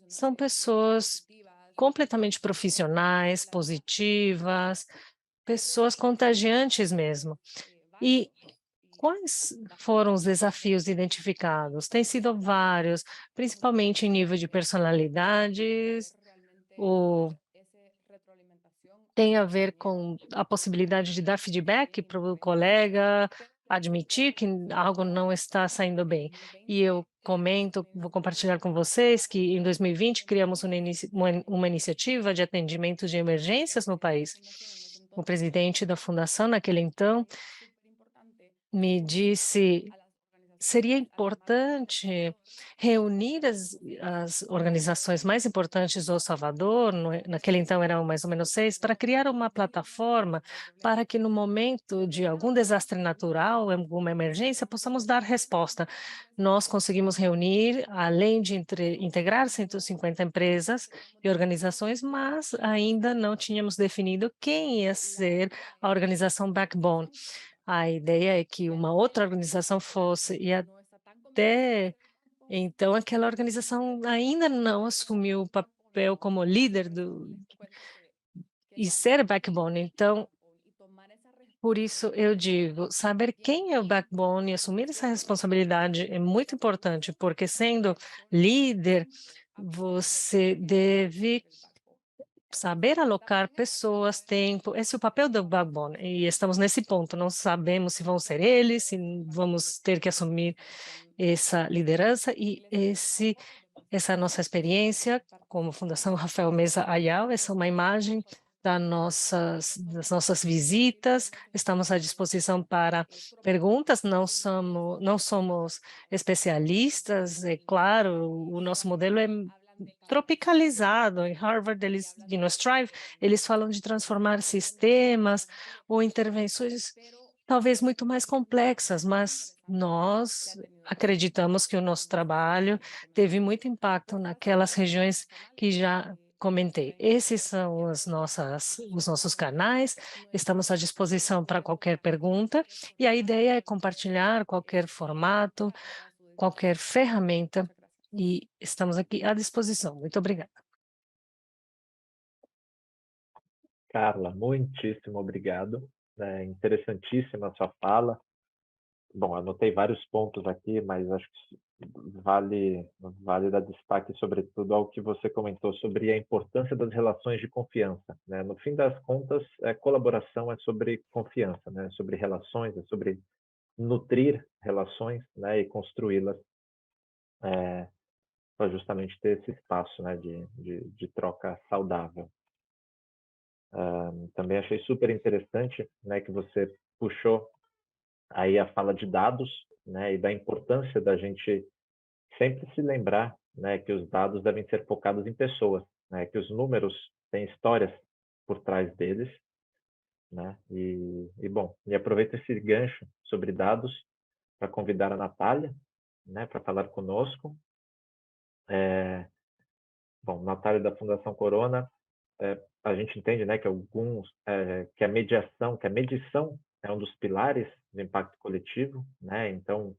Speaker 3: São pessoas completamente profissionais, positivas, pessoas contagiantes mesmo. E quais foram os desafios identificados? Tem sido vários, principalmente em nível de personalidades, ou tem a ver com a possibilidade de dar feedback para o colega, admitir que algo não está saindo bem. E eu comento, vou compartilhar com vocês que em 2020 criamos uma iniciativa de atendimento de emergências no país. O presidente da fundação, naquele então, me disse: seria importante reunir as organizações mais importantes do El Salvador, naquele então eram mais ou menos 6, para criar uma plataforma para que no momento de algum desastre natural, alguma emergência, possamos dar resposta. Nós conseguimos reunir, além de integrar 150 empresas e organizações, mas ainda não tínhamos definido quem ia ser a organização backbone. A ideia é que uma outra organização fosse, e até então aquela organização ainda não assumiu o papel como líder e ser backbone. Então, por isso eu digo, saber quem é o backbone e assumir essa responsabilidade é muito importante, porque sendo líder, você deve saber alocar pessoas, tempo, esse é o papel do backbone, e estamos nesse ponto, não sabemos se vão ser eles, se vamos ter que assumir essa liderança, e essa nossa experiência como Fundação Rafael Mesa Ayala, essa é uma imagem das nossas visitas, estamos à disposição para perguntas, não somos especialistas, é claro, o nosso modelo é tropicalizado. Em Harvard, eles, e no Strive, eles falam de transformar sistemas ou intervenções talvez muito mais complexas, mas nós acreditamos que o nosso trabalho teve muito impacto naquelas regiões que já comentei. Esses são os nossos canais, estamos à disposição para qualquer pergunta, e a ideia é compartilhar qualquer formato, qualquer ferramenta, e estamos aqui à disposição. Muito obrigada.
Speaker 1: Carla, muitíssimo obrigado. É interessantíssima a sua fala. Bom, anotei vários pontos aqui, mas acho que vale dar destaque, sobretudo, ao que você comentou sobre a importância das relações de confiança, né? No fim das contas, colaboração é sobre confiança, né? Sobre relações, é sobre nutrir relações, né? E construí-las para justamente ter esse espaço, né? De troca saudável. Também achei super interessante, né? Que você puxou aí a fala de dados, né? E da importância da gente sempre se lembrar, né, que os dados devem ser focados em pessoas, né, que os números têm histórias por trás deles, né, bom, e aproveito esse gancho sobre dados para convidar a Natália, né, para falar conosco. Bom, Natália da Fundação Corona, a gente entende, né, que que a medição é um dos pilares do impacto coletivo, né, então,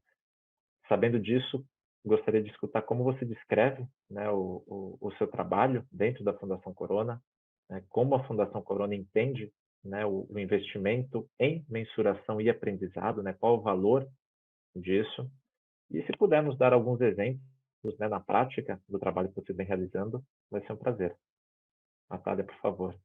Speaker 1: sabendo disso, gostaria de escutar como você descreve, né, o seu trabalho dentro da Fundação Corona, né, como a Fundação Corona entende, né, o investimento em mensuração e aprendizado, né, qual o valor disso, e se pudermos dar alguns exemplos, né, na prática do trabalho que você vem realizando, vai ser um prazer. Natália, por favor.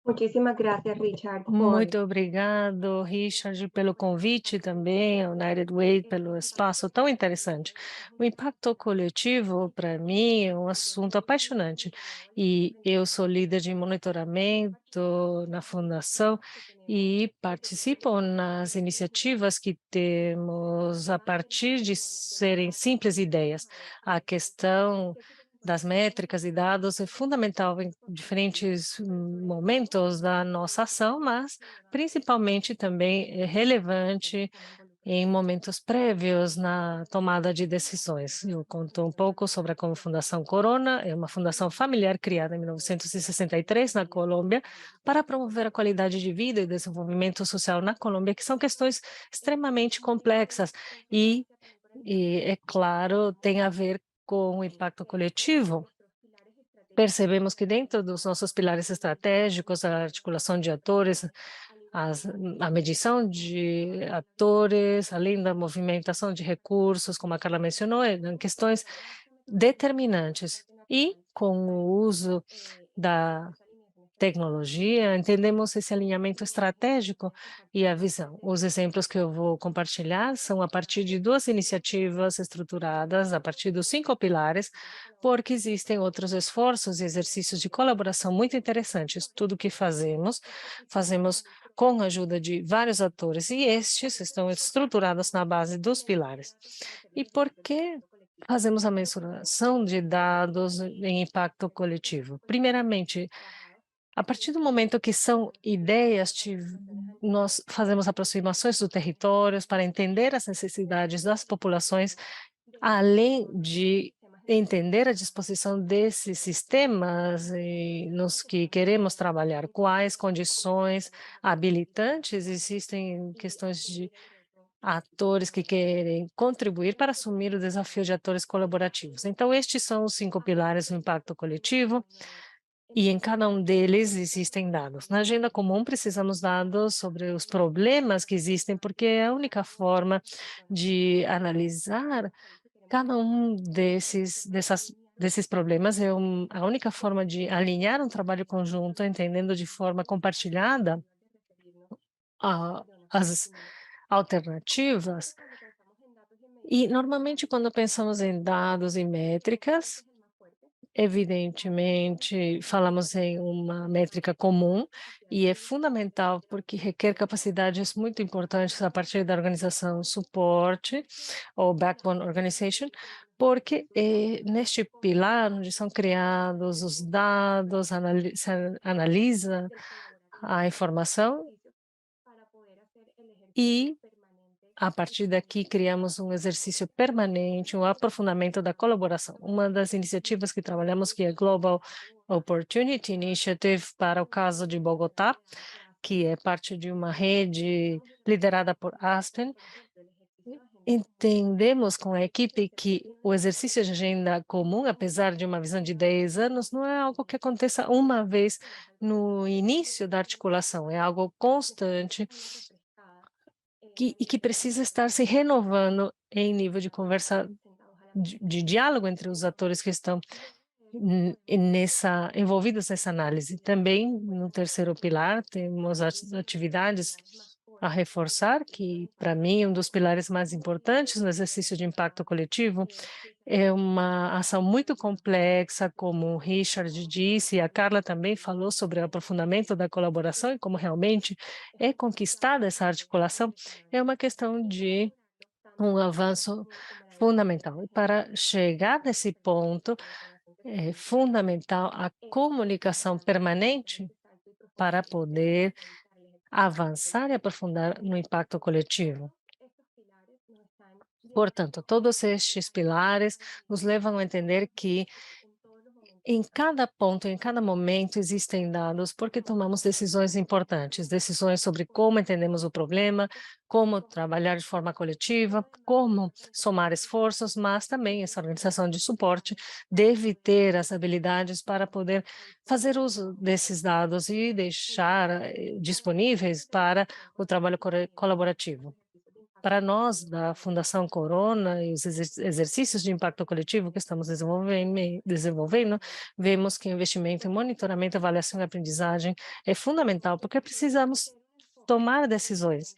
Speaker 4: Muchísimas gracias, Richard,
Speaker 3: Muito obrigado, Richard, pelo convite também, ao United Way, pelo espaço tão interessante. O impacto coletivo, para mim, é um assunto apaixonante. E eu sou líder de monitoramento na Fundação e participo nas iniciativas que temos a partir de serem simples ideias. A questão das métricas e dados é fundamental em diferentes momentos da nossa ação, mas principalmente também é relevante em momentos prévios na tomada de decisões. Eu conto um pouco sobre a como Fundação Corona, é uma fundação familiar criada em 1963 na Colômbia para promover a qualidade de vida e desenvolvimento social na Colômbia, que são questões extremamente complexas e é claro, tem a ver com o impacto coletivo. Percebemos que dentro dos nossos pilares estratégicos, a articulação de atores, a medição de atores, além da movimentação de recursos, como a Carla mencionou, questões determinantes. E com o uso da tecnologia, entendemos esse alinhamento estratégico e a visão. Os exemplos que eu vou compartilhar são a partir de 2 iniciativas estruturadas, a partir dos 5 pilares, porque existem outros esforços e exercícios de colaboração muito interessantes. Tudo que fazemos com a ajuda de vários atores, e estes estão estruturados na base dos pilares. E por que fazemos a mensuração de dados em impacto coletivo? Primeiramente, a partir do momento que são ideias, nós fazemos aproximações dos territórios para entender as necessidades das populações, além de entender a disposição desses sistemas nos que queremos trabalhar, quais condições habilitantes existem, questões de atores que querem contribuir para assumir o desafio de atores colaborativos. Então, estes são os 5 pilares do impacto coletivo. E em cada um deles existem dados. Na agenda comum, precisamos dados sobre os problemas que existem, porque é a única forma de analisar cada um desses problemas, é a única forma de alinhar um trabalho conjunto, entendendo de forma compartilhada as alternativas. E, normalmente, quando pensamos em dados e métricas, evidentemente, falamos em uma métrica comum e é fundamental porque requer capacidades muito importantes a partir da organização suporte ou backbone organization, porque é neste pilar onde são criados os dados, se analisa a informação e a partir daqui, criamos um exercício permanente, um aprofundamento da colaboração. Uma das iniciativas que trabalhamos, que é a Global Opportunity Initiative, para o caso de Bogotá, que é parte de uma rede liderada por Aspen. Entendemos com a equipe que o exercício de agenda comum, apesar de uma visão de 10 anos, não é algo que aconteça uma vez no início da articulação, é algo constante e que precisa estar se renovando em nível de conversa, de diálogo entre os atores que estão envolvidos nessa análise. Também, no terceiro pilar, temos as atividades a reforçar, que, para mim, um dos pilares mais importantes no exercício de impacto coletivo é uma ação muito complexa, como o Richard disse, e a Carla também falou sobre o aprofundamento da colaboração e como realmente é conquistada essa articulação, é uma questão de um avanço fundamental. E para chegar nesse ponto, é fundamental a comunicação permanente para poder avançar e aprofundar no impacto coletivo. Portanto, todos estes pilares nos levam a entender que em cada ponto, em cada momento, existem dados porque tomamos decisões importantes, decisões sobre como entendemos o problema, como trabalhar de forma coletiva, como somar esforços, mas também essa organização de suporte deve ter as habilidades para poder fazer uso desses dados e deixar disponíveis para o trabalho colaborativo. Para nós, da Fundação Corona e os exercícios de impacto coletivo que estamos desenvolvendo, vemos que o investimento em monitoramento, avaliação e aprendizagem é fundamental, porque precisamos tomar decisões.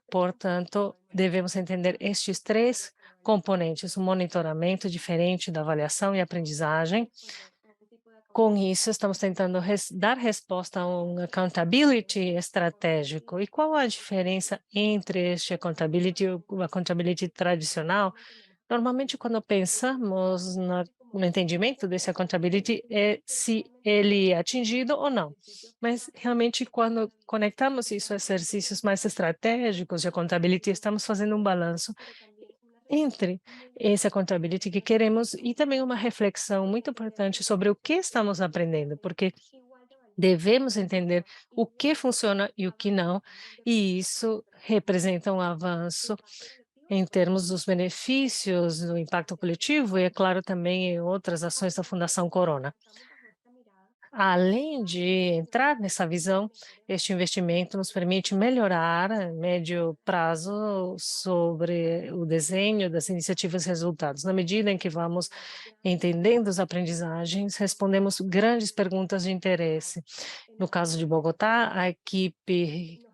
Speaker 3: Portanto, devemos entender estes 3 componentes, o monitoramento diferente da avaliação e aprendizagem. Com isso, estamos tentando dar resposta a um accountability estratégico. E qual a diferença entre este accountability e o accountability tradicional? Normalmente, quando pensamos na o entendimento desse accountability é se ele é atingido ou não. Mas, realmente, quando conectamos isso a exercícios mais estratégicos de accountability, estamos fazendo um balanço entre esse accountability que queremos e também uma reflexão muito importante sobre o que estamos aprendendo, porque devemos entender o que funciona e o que não, e isso representa um avanço em termos dos benefícios do impacto coletivo e, é claro, também em outras ações da Fundação Corona. Além de entrar nessa visão, este investimento nos permite melhorar a médio prazo sobre o desenho das iniciativas e resultados. Na medida em que vamos entendendo as aprendizagens, respondemos grandes perguntas de interesse. No caso de Bogotá, a equipe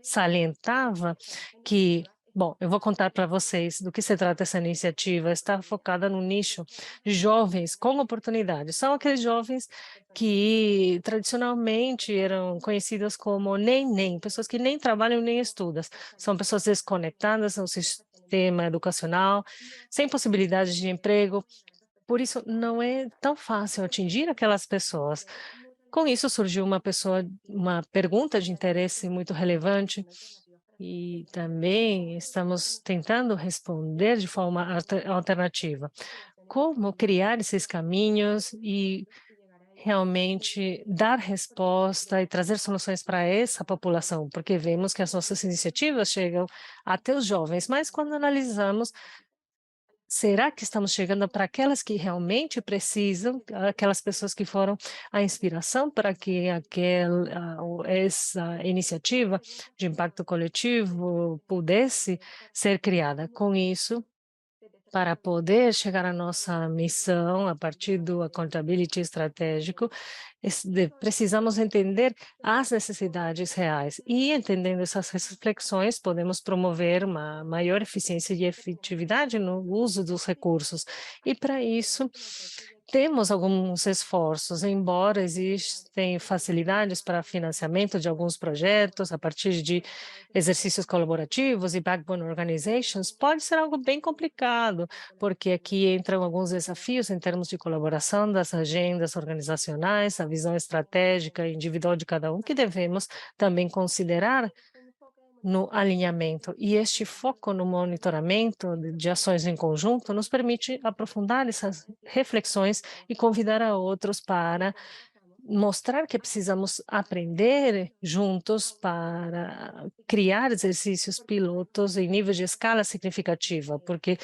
Speaker 3: salientava que, bom, eu vou contar para vocês do que se trata essa iniciativa. Está focada no nicho de jovens com oportunidades. São aqueles jovens que tradicionalmente eram conhecidas como nem, pessoas que nem trabalham nem estudam. São pessoas desconectadas ao sistema educacional, sem possibilidades de emprego. Por isso, não é tão fácil atingir aquelas pessoas. Com isso, surgiu uma pergunta de interesse muito relevante e também estamos tentando responder de forma alternativa. Como criar esses caminhos e realmente dar resposta e trazer soluções para essa população, porque vemos que as nossas iniciativas chegam até os jovens, mas quando analisamos, será que estamos chegando para aquelas que realmente precisam, aquelas pessoas que foram a inspiração para que essa iniciativa de impacto coletivo pudesse ser criada? Com isso, para poder chegar à nossa missão, a partir do accountability estratégico, precisamos entender as necessidades reais e, entendendo essas reflexões, podemos promover uma maior eficiência e efetividade no uso dos recursos. E, para isso, temos alguns esforços, embora existem facilidades para financiamento de alguns projetos a partir de exercícios colaborativos e backbone organizations, pode ser algo bem complicado, porque aqui entram alguns desafios em termos de colaboração das agendas organizacionais, a visão estratégica e individual de cada um, que devemos também considerar no alinhamento. E este foco no monitoramento de ações em conjunto nos permite aprofundar essas reflexões e convidar a outros para mostrar que precisamos aprender juntos para criar exercícios pilotos em nível de escala significativa, porque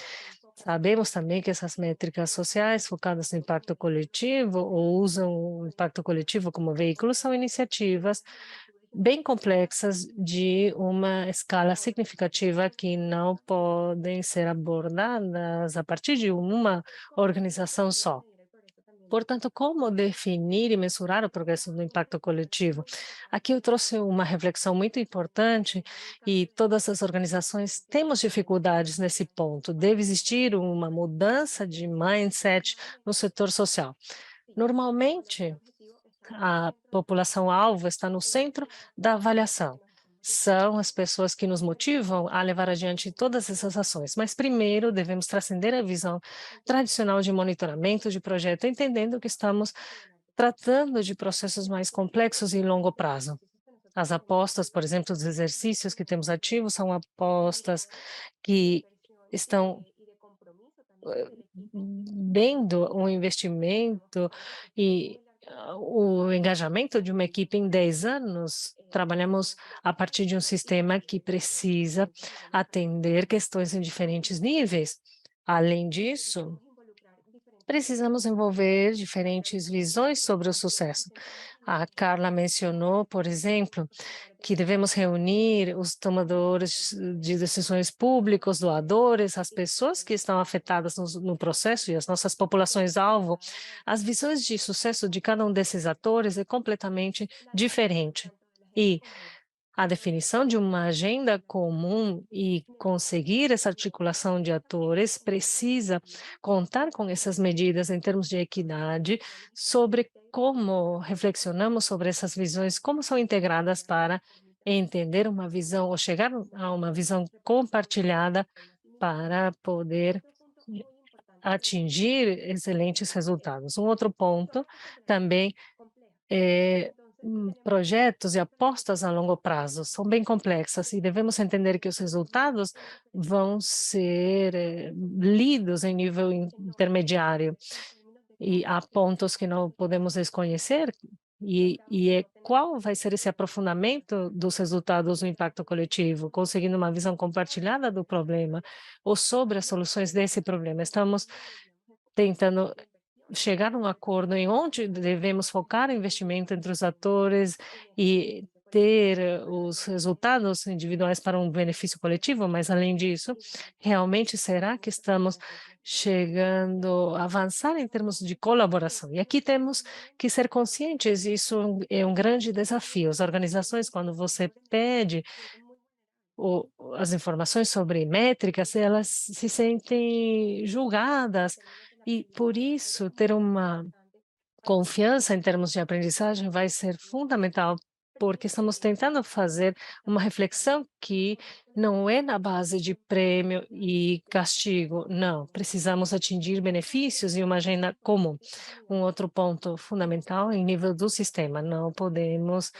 Speaker 3: sabemos também que essas métricas sociais focadas no impacto coletivo ou usam o impacto coletivo como veículo são iniciativas bem complexas de uma escala significativa que não podem ser abordadas a partir de uma organização só. Portanto, como definir e mensurar o progresso do impacto coletivo? Aqui eu trouxe uma reflexão muito importante e todas as organizações temos dificuldades nesse ponto. Deve existir uma mudança de mindset no setor social. Normalmente, a população-alvo está no centro da avaliação. São as pessoas que nos motivam a levar adiante todas essas ações. Mas, primeiro, devemos transcender a visão tradicional de monitoramento de projeto, entendendo que estamos tratando de processos mais complexos e longo prazo. As apostas, por exemplo, dos exercícios que temos ativos, são apostas que estão vendo um investimento e o engajamento de uma equipe em 10 anos. Trabalhamos a partir de um sistema que precisa atender questões em diferentes níveis. Além disso, precisamos envolver diferentes visões sobre o sucesso. A Carla mencionou, por exemplo, que devemos reunir os tomadores de decisões públicos, doadores, as pessoas que estão afetadas no processo e as nossas populações-alvo. As visões de sucesso de cada um desses atores é completamente diferente. E a definição de uma agenda comum e conseguir essa articulação de atores precisa contar com essas medidas em termos de equidade, sobre como reflexionamos sobre essas visões, como são integradas para entender uma visão ou chegar a uma visão compartilhada para poder atingir excelentes resultados. Um outro ponto também é projetos e apostas a longo prazo são bem complexas e devemos entender que os resultados vão ser lidos em nível intermediário e há pontos que não podemos desconhecer e qual vai ser esse aprofundamento dos resultados do impacto coletivo, conseguindo uma visão compartilhada do problema ou sobre as soluções desse problema. Estamos tentando chegar a um acordo em onde devemos focar o investimento entre os atores e ter os resultados individuais para um benefício coletivo, mas além disso, realmente será que estamos chegando a avançar em termos de colaboração? E aqui temos que ser conscientes, isso é um grande desafio. As organizações, quando você pede as informações sobre métricas, elas se sentem julgadas e, por isso, ter uma confiança em termos de aprendizagem vai ser fundamental, porque estamos tentando fazer uma reflexão que não é na base de prêmio e castigo, não. Precisamos atingir benefícios e uma agenda comum. Um outro ponto fundamental em nível do sistema, não podemos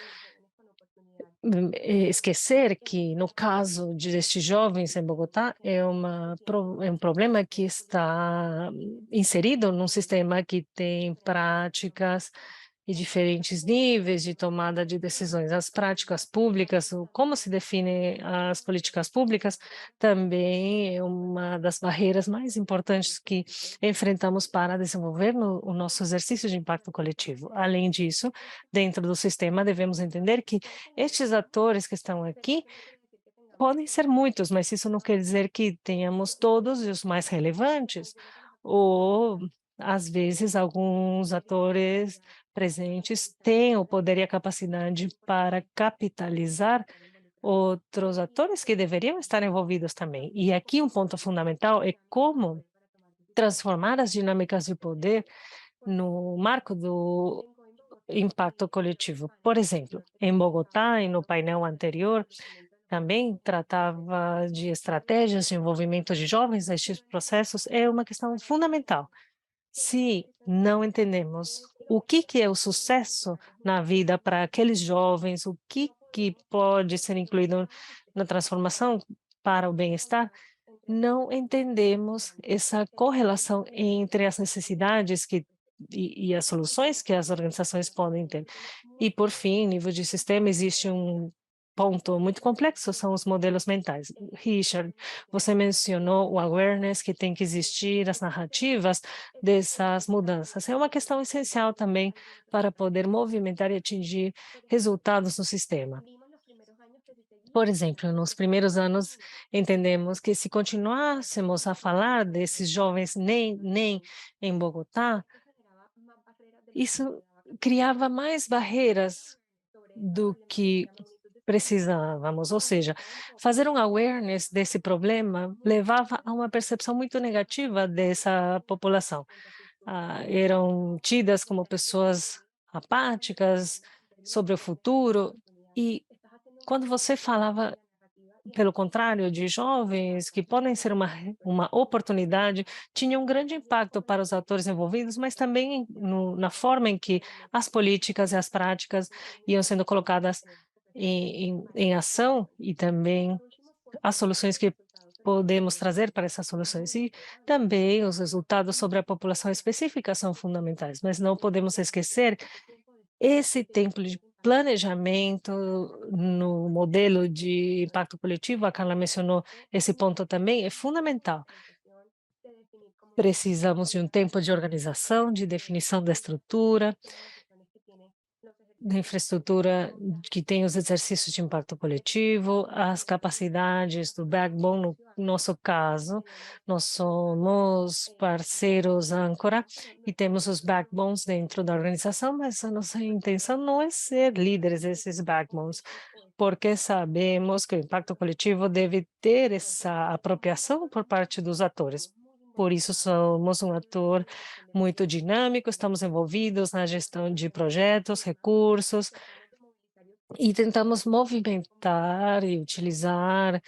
Speaker 3: esquecer que, no caso destes jovens em Bogotá, é um problema que está inserido num sistema que tem práticas e diferentes níveis de tomada de decisões. As práticas públicas, como se definem as políticas públicas, também é uma das barreiras mais importantes que enfrentamos para desenvolver o nosso exercício de impacto coletivo. Além disso, dentro do sistema, devemos entender que estes atores que estão aqui podem ser muitos, mas isso não quer dizer que tenhamos todos os mais relevantes, ou às vezes alguns atores presentes têm o poder e a capacidade para capitalizar outros atores que deveriam estar envolvidos também. E aqui um ponto fundamental é como transformar as dinâmicas de poder no marco do impacto coletivo. Por exemplo, em Bogotá e no painel anterior, também tratava de estratégias de envolvimento de jovens nestes processos, é uma questão fundamental. Se não entendemos o que é o sucesso na vida para aqueles jovens, o que pode ser incluído na transformação para o bem-estar, não entendemos essa correlação entre as necessidades e as soluções que as organizações podem ter. E, por fim, nível de sistema, existe um ponto muito complexo, são os modelos mentais. Richard, você mencionou o awareness que tem que existir, as narrativas dessas mudanças. É uma questão essencial também para poder movimentar e atingir resultados no sistema. Por exemplo, nos primeiros anos, entendemos que se continuássemos a falar desses jovens nem em Bogotá, isso criava mais barreiras do que precisávamos, ou seja, fazer um awareness desse problema levava a uma percepção muito negativa dessa população. Eram tidas como pessoas apáticas sobre o futuro e quando você falava, pelo contrário, de jovens que podem ser uma oportunidade, tinha um grande impacto para os atores envolvidos, mas também na forma em que as políticas e as práticas iam sendo colocadas em ação e também as soluções que podemos trazer para essas soluções. E também os resultados sobre a população específica são fundamentais, mas não podemos esquecer esse tempo de planejamento no modelo de impacto coletivo, a Carla mencionou esse ponto também, é fundamental. Precisamos de um tempo de organização, de definição da infraestrutura que tem os exercícios de impacto coletivo, as capacidades do backbone, no nosso caso, nós somos parceiros âncora e temos os backbones dentro da organização, mas a nossa intenção não é ser líderes desses backbones, porque sabemos que o impacto coletivo deve ter essa apropriação por parte dos atores. Por isso, somos um ator muito dinâmico, estamos envolvidos na gestão de projetos, recursos, e tentamos movimentar e utilizar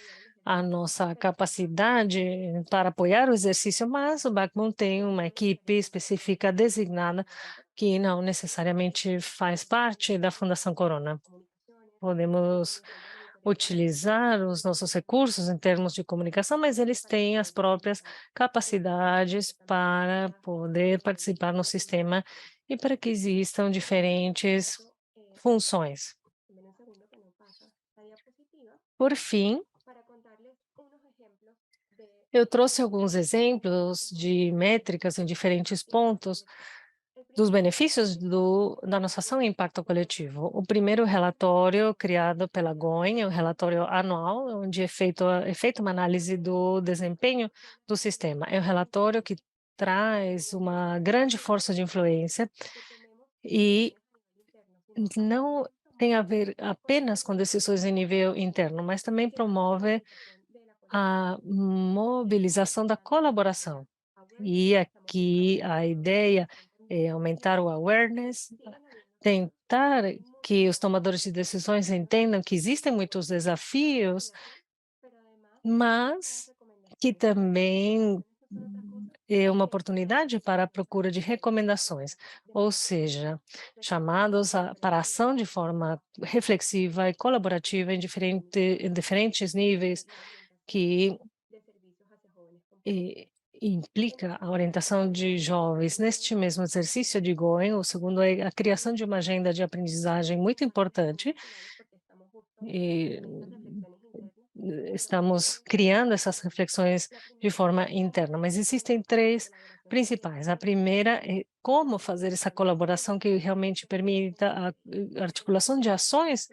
Speaker 3: a nossa capacidade para apoiar o exercício, mas o Backbone tem uma equipe específica designada que não necessariamente faz parte da Fundação Corona. Podemos utilizar os nossos recursos em termos de comunicação, mas eles têm as próprias capacidades para poder participar no sistema e para que existam diferentes funções. Por fim, eu trouxe alguns exemplos de métricas em diferentes pontos dos benefícios da nossa ação em impacto coletivo. O primeiro relatório criado pela GOEN é um relatório anual, onde é feita uma análise do desempenho do sistema. É um relatório que traz uma grande força de influência e não tem a ver apenas com decisões em nível interno, mas também promove a mobilização da colaboração. E aqui a ideia é aumentar o awareness, tentar que os tomadores de decisões entendam que existem muitos desafios, mas que também é uma oportunidade para a procura de recomendações, ou seja, chamados para ação de forma reflexiva e colaborativa em diferentes níveis que implica a orientação de jovens. Neste mesmo exercício de GOEN, o segundo é a criação de uma agenda de aprendizagem muito importante. E estamos criando essas reflexões de forma interna, mas existem três principais. A primeira é como fazer essa colaboração que realmente permita a articulação de ações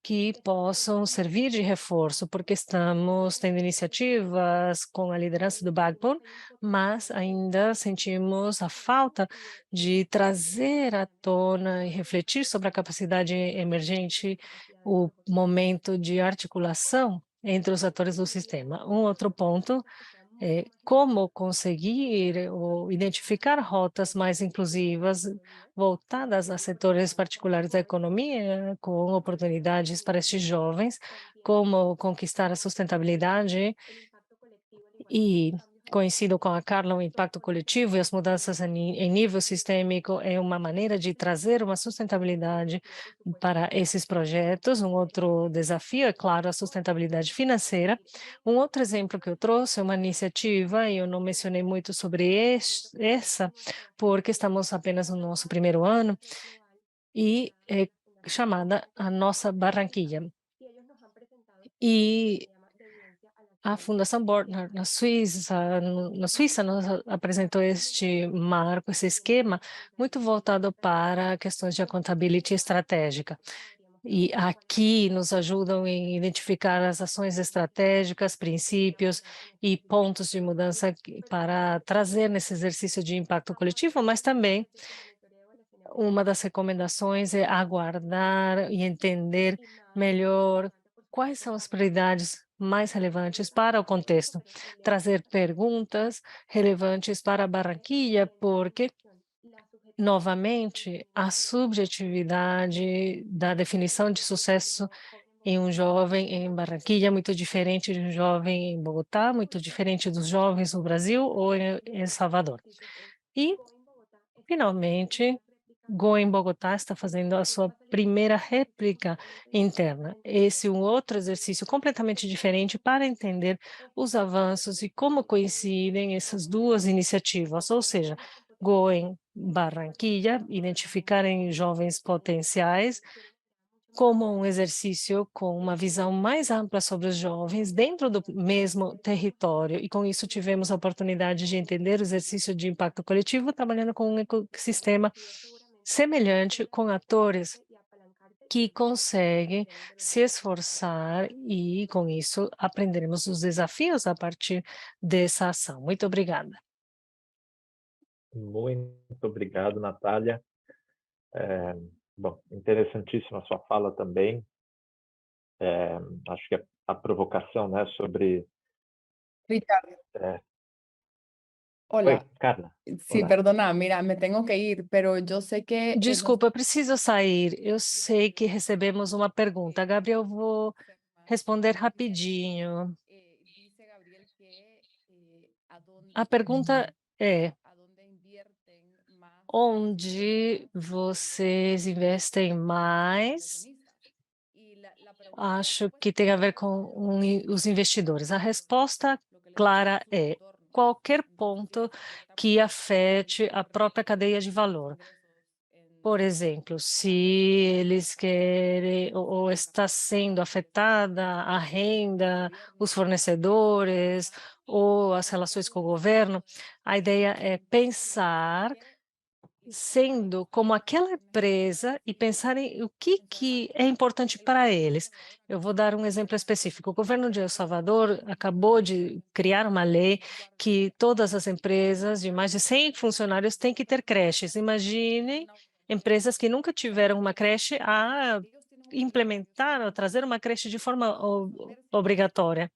Speaker 3: que possam servir de reforço, porque estamos tendo iniciativas com a liderança do Backbone, mas ainda sentimos a falta de trazer à tona e refletir sobre a capacidade emergente, o momento de articulação entre os atores do sistema. Um outro ponto é como conseguir ou identificar rotas mais inclusivas voltadas a setores particulares da economia, com oportunidades para estes jovens, como conquistar a sustentabilidade e coincido com a Carla, o impacto coletivo e as mudanças em nível sistêmico é uma maneira de trazer uma sustentabilidade para esses projetos. Um outro desafio, é claro, a sustentabilidade financeira. Um outro exemplo que eu trouxe é uma iniciativa, e eu não mencionei muito sobre essa, porque estamos apenas no nosso primeiro ano, e é chamada a Nossa Barranquilla. E a Fundação Bortner, na Suíça, nos apresentou este marco, esse esquema, muito voltado para questões de accountability estratégica. E aqui nos ajudam em identificar as ações estratégicas, princípios e pontos de mudança para trazer nesse exercício de impacto coletivo, mas também uma das recomendações é aguardar e entender melhor quais são as prioridades mais relevantes para o contexto, trazer perguntas relevantes para Barranquilla, porque, novamente, a subjetividade da definição de sucesso em um jovem em Barranquilla é muito diferente de um jovem em Bogotá, muito diferente dos jovens no Brasil ou em Salvador. E, finalmente, Go em Bogotá está fazendo a sua primeira réplica interna. Esse é um outro exercício completamente diferente para entender os avanços e como coincidem essas duas iniciativas, ou seja, Go em Barranquilla, identificarem jovens potenciais como um exercício com uma visão mais ampla sobre os jovens dentro do mesmo território. E com isso tivemos a oportunidade de entender o exercício de impacto coletivo trabalhando com um ecossistema semelhante com atores que conseguem se esforçar e, com isso, aprenderemos os desafios a partir dessa ação. Muito obrigada.
Speaker 1: Muito obrigado, Natália. Bom, interessantíssima a sua fala também. Acho que a provocação, né, sobre...
Speaker 2: Ricardo,
Speaker 1: Oi,
Speaker 2: hola.
Speaker 1: Carla.
Speaker 2: Sí,
Speaker 1: Olá.
Speaker 2: perdona, mira, me tengo que ir, pero yo sé que...
Speaker 3: Desculpa, eu preciso sair. Eu sei que recebemos uma pergunta. Gabriel, vou responder rapidinho. A pergunta é: onde vocês investem mais? Acho que tem a ver com os investidores. A resposta clara é qualquer ponto que afete a própria cadeia de valor. Por exemplo, se eles querem ou está sendo afetada a renda, os fornecedores ou as relações com o governo, a ideia é pensar sendo como aquela empresa e pensar em o que é importante para eles. Eu vou dar um exemplo específico. O governo de El Salvador acabou de criar uma lei que todas as empresas de mais de 100 funcionários têm que ter creches. Imagine empresas que nunca tiveram uma creche a implementar ou trazer uma creche de forma obrigatória.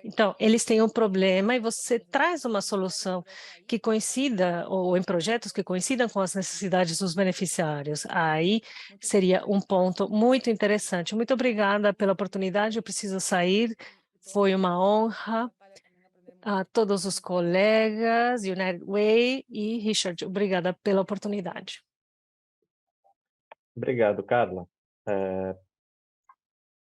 Speaker 3: Então, eles têm um problema e você traz uma solução que coincida, ou em projetos que coincidam com as necessidades dos beneficiários. Aí seria um ponto muito interessante. Muito obrigada pela oportunidade, eu preciso sair. Foi uma honra. A todos os colegas, United Way e Richard, obrigada pela oportunidade.
Speaker 1: Obrigado, Carla.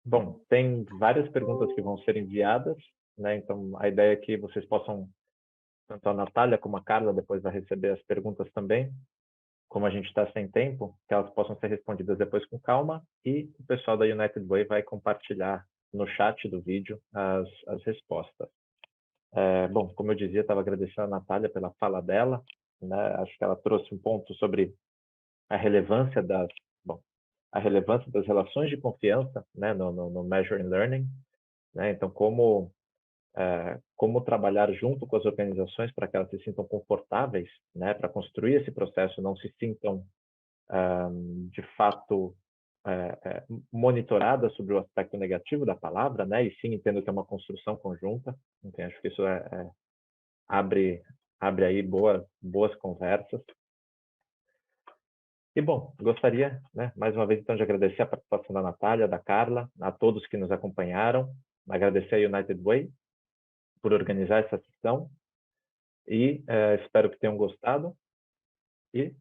Speaker 1: Bom, tem várias perguntas que vão ser enviadas, né? Então, a ideia é que vocês possam, tanto a Natália como a Carla, depois vai receber as perguntas também. Como a gente está sem tempo, que elas possam ser respondidas depois com calma, e o pessoal da United Way vai compartilhar no chat do vídeo as respostas. Bom, como eu dizia, estava agradecendo a Natália pela fala dela, né? Acho que ela trouxe um ponto sobre a relevância das relações de confiança, né, no Measure and Learning, né? Então, como trabalhar junto com as organizações para que elas se sintam confortáveis, né, para construir esse processo, não se sintam de fato monitoradas sobre o aspecto negativo da palavra, né, e sim entendo que é uma construção conjunta. Então, acho que isso abre aí boas conversas. E, bom, gostaria, né, mais uma vez, então, de agradecer a participação da Natália, da Carla, a todos que nos acompanharam, agradecer a United Way por organizar essa sessão e espero que tenham gostado. E,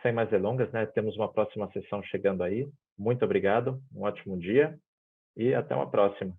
Speaker 1: sem mais delongas, né, temos uma próxima sessão chegando aí. Muito obrigado, um ótimo dia e até uma próxima.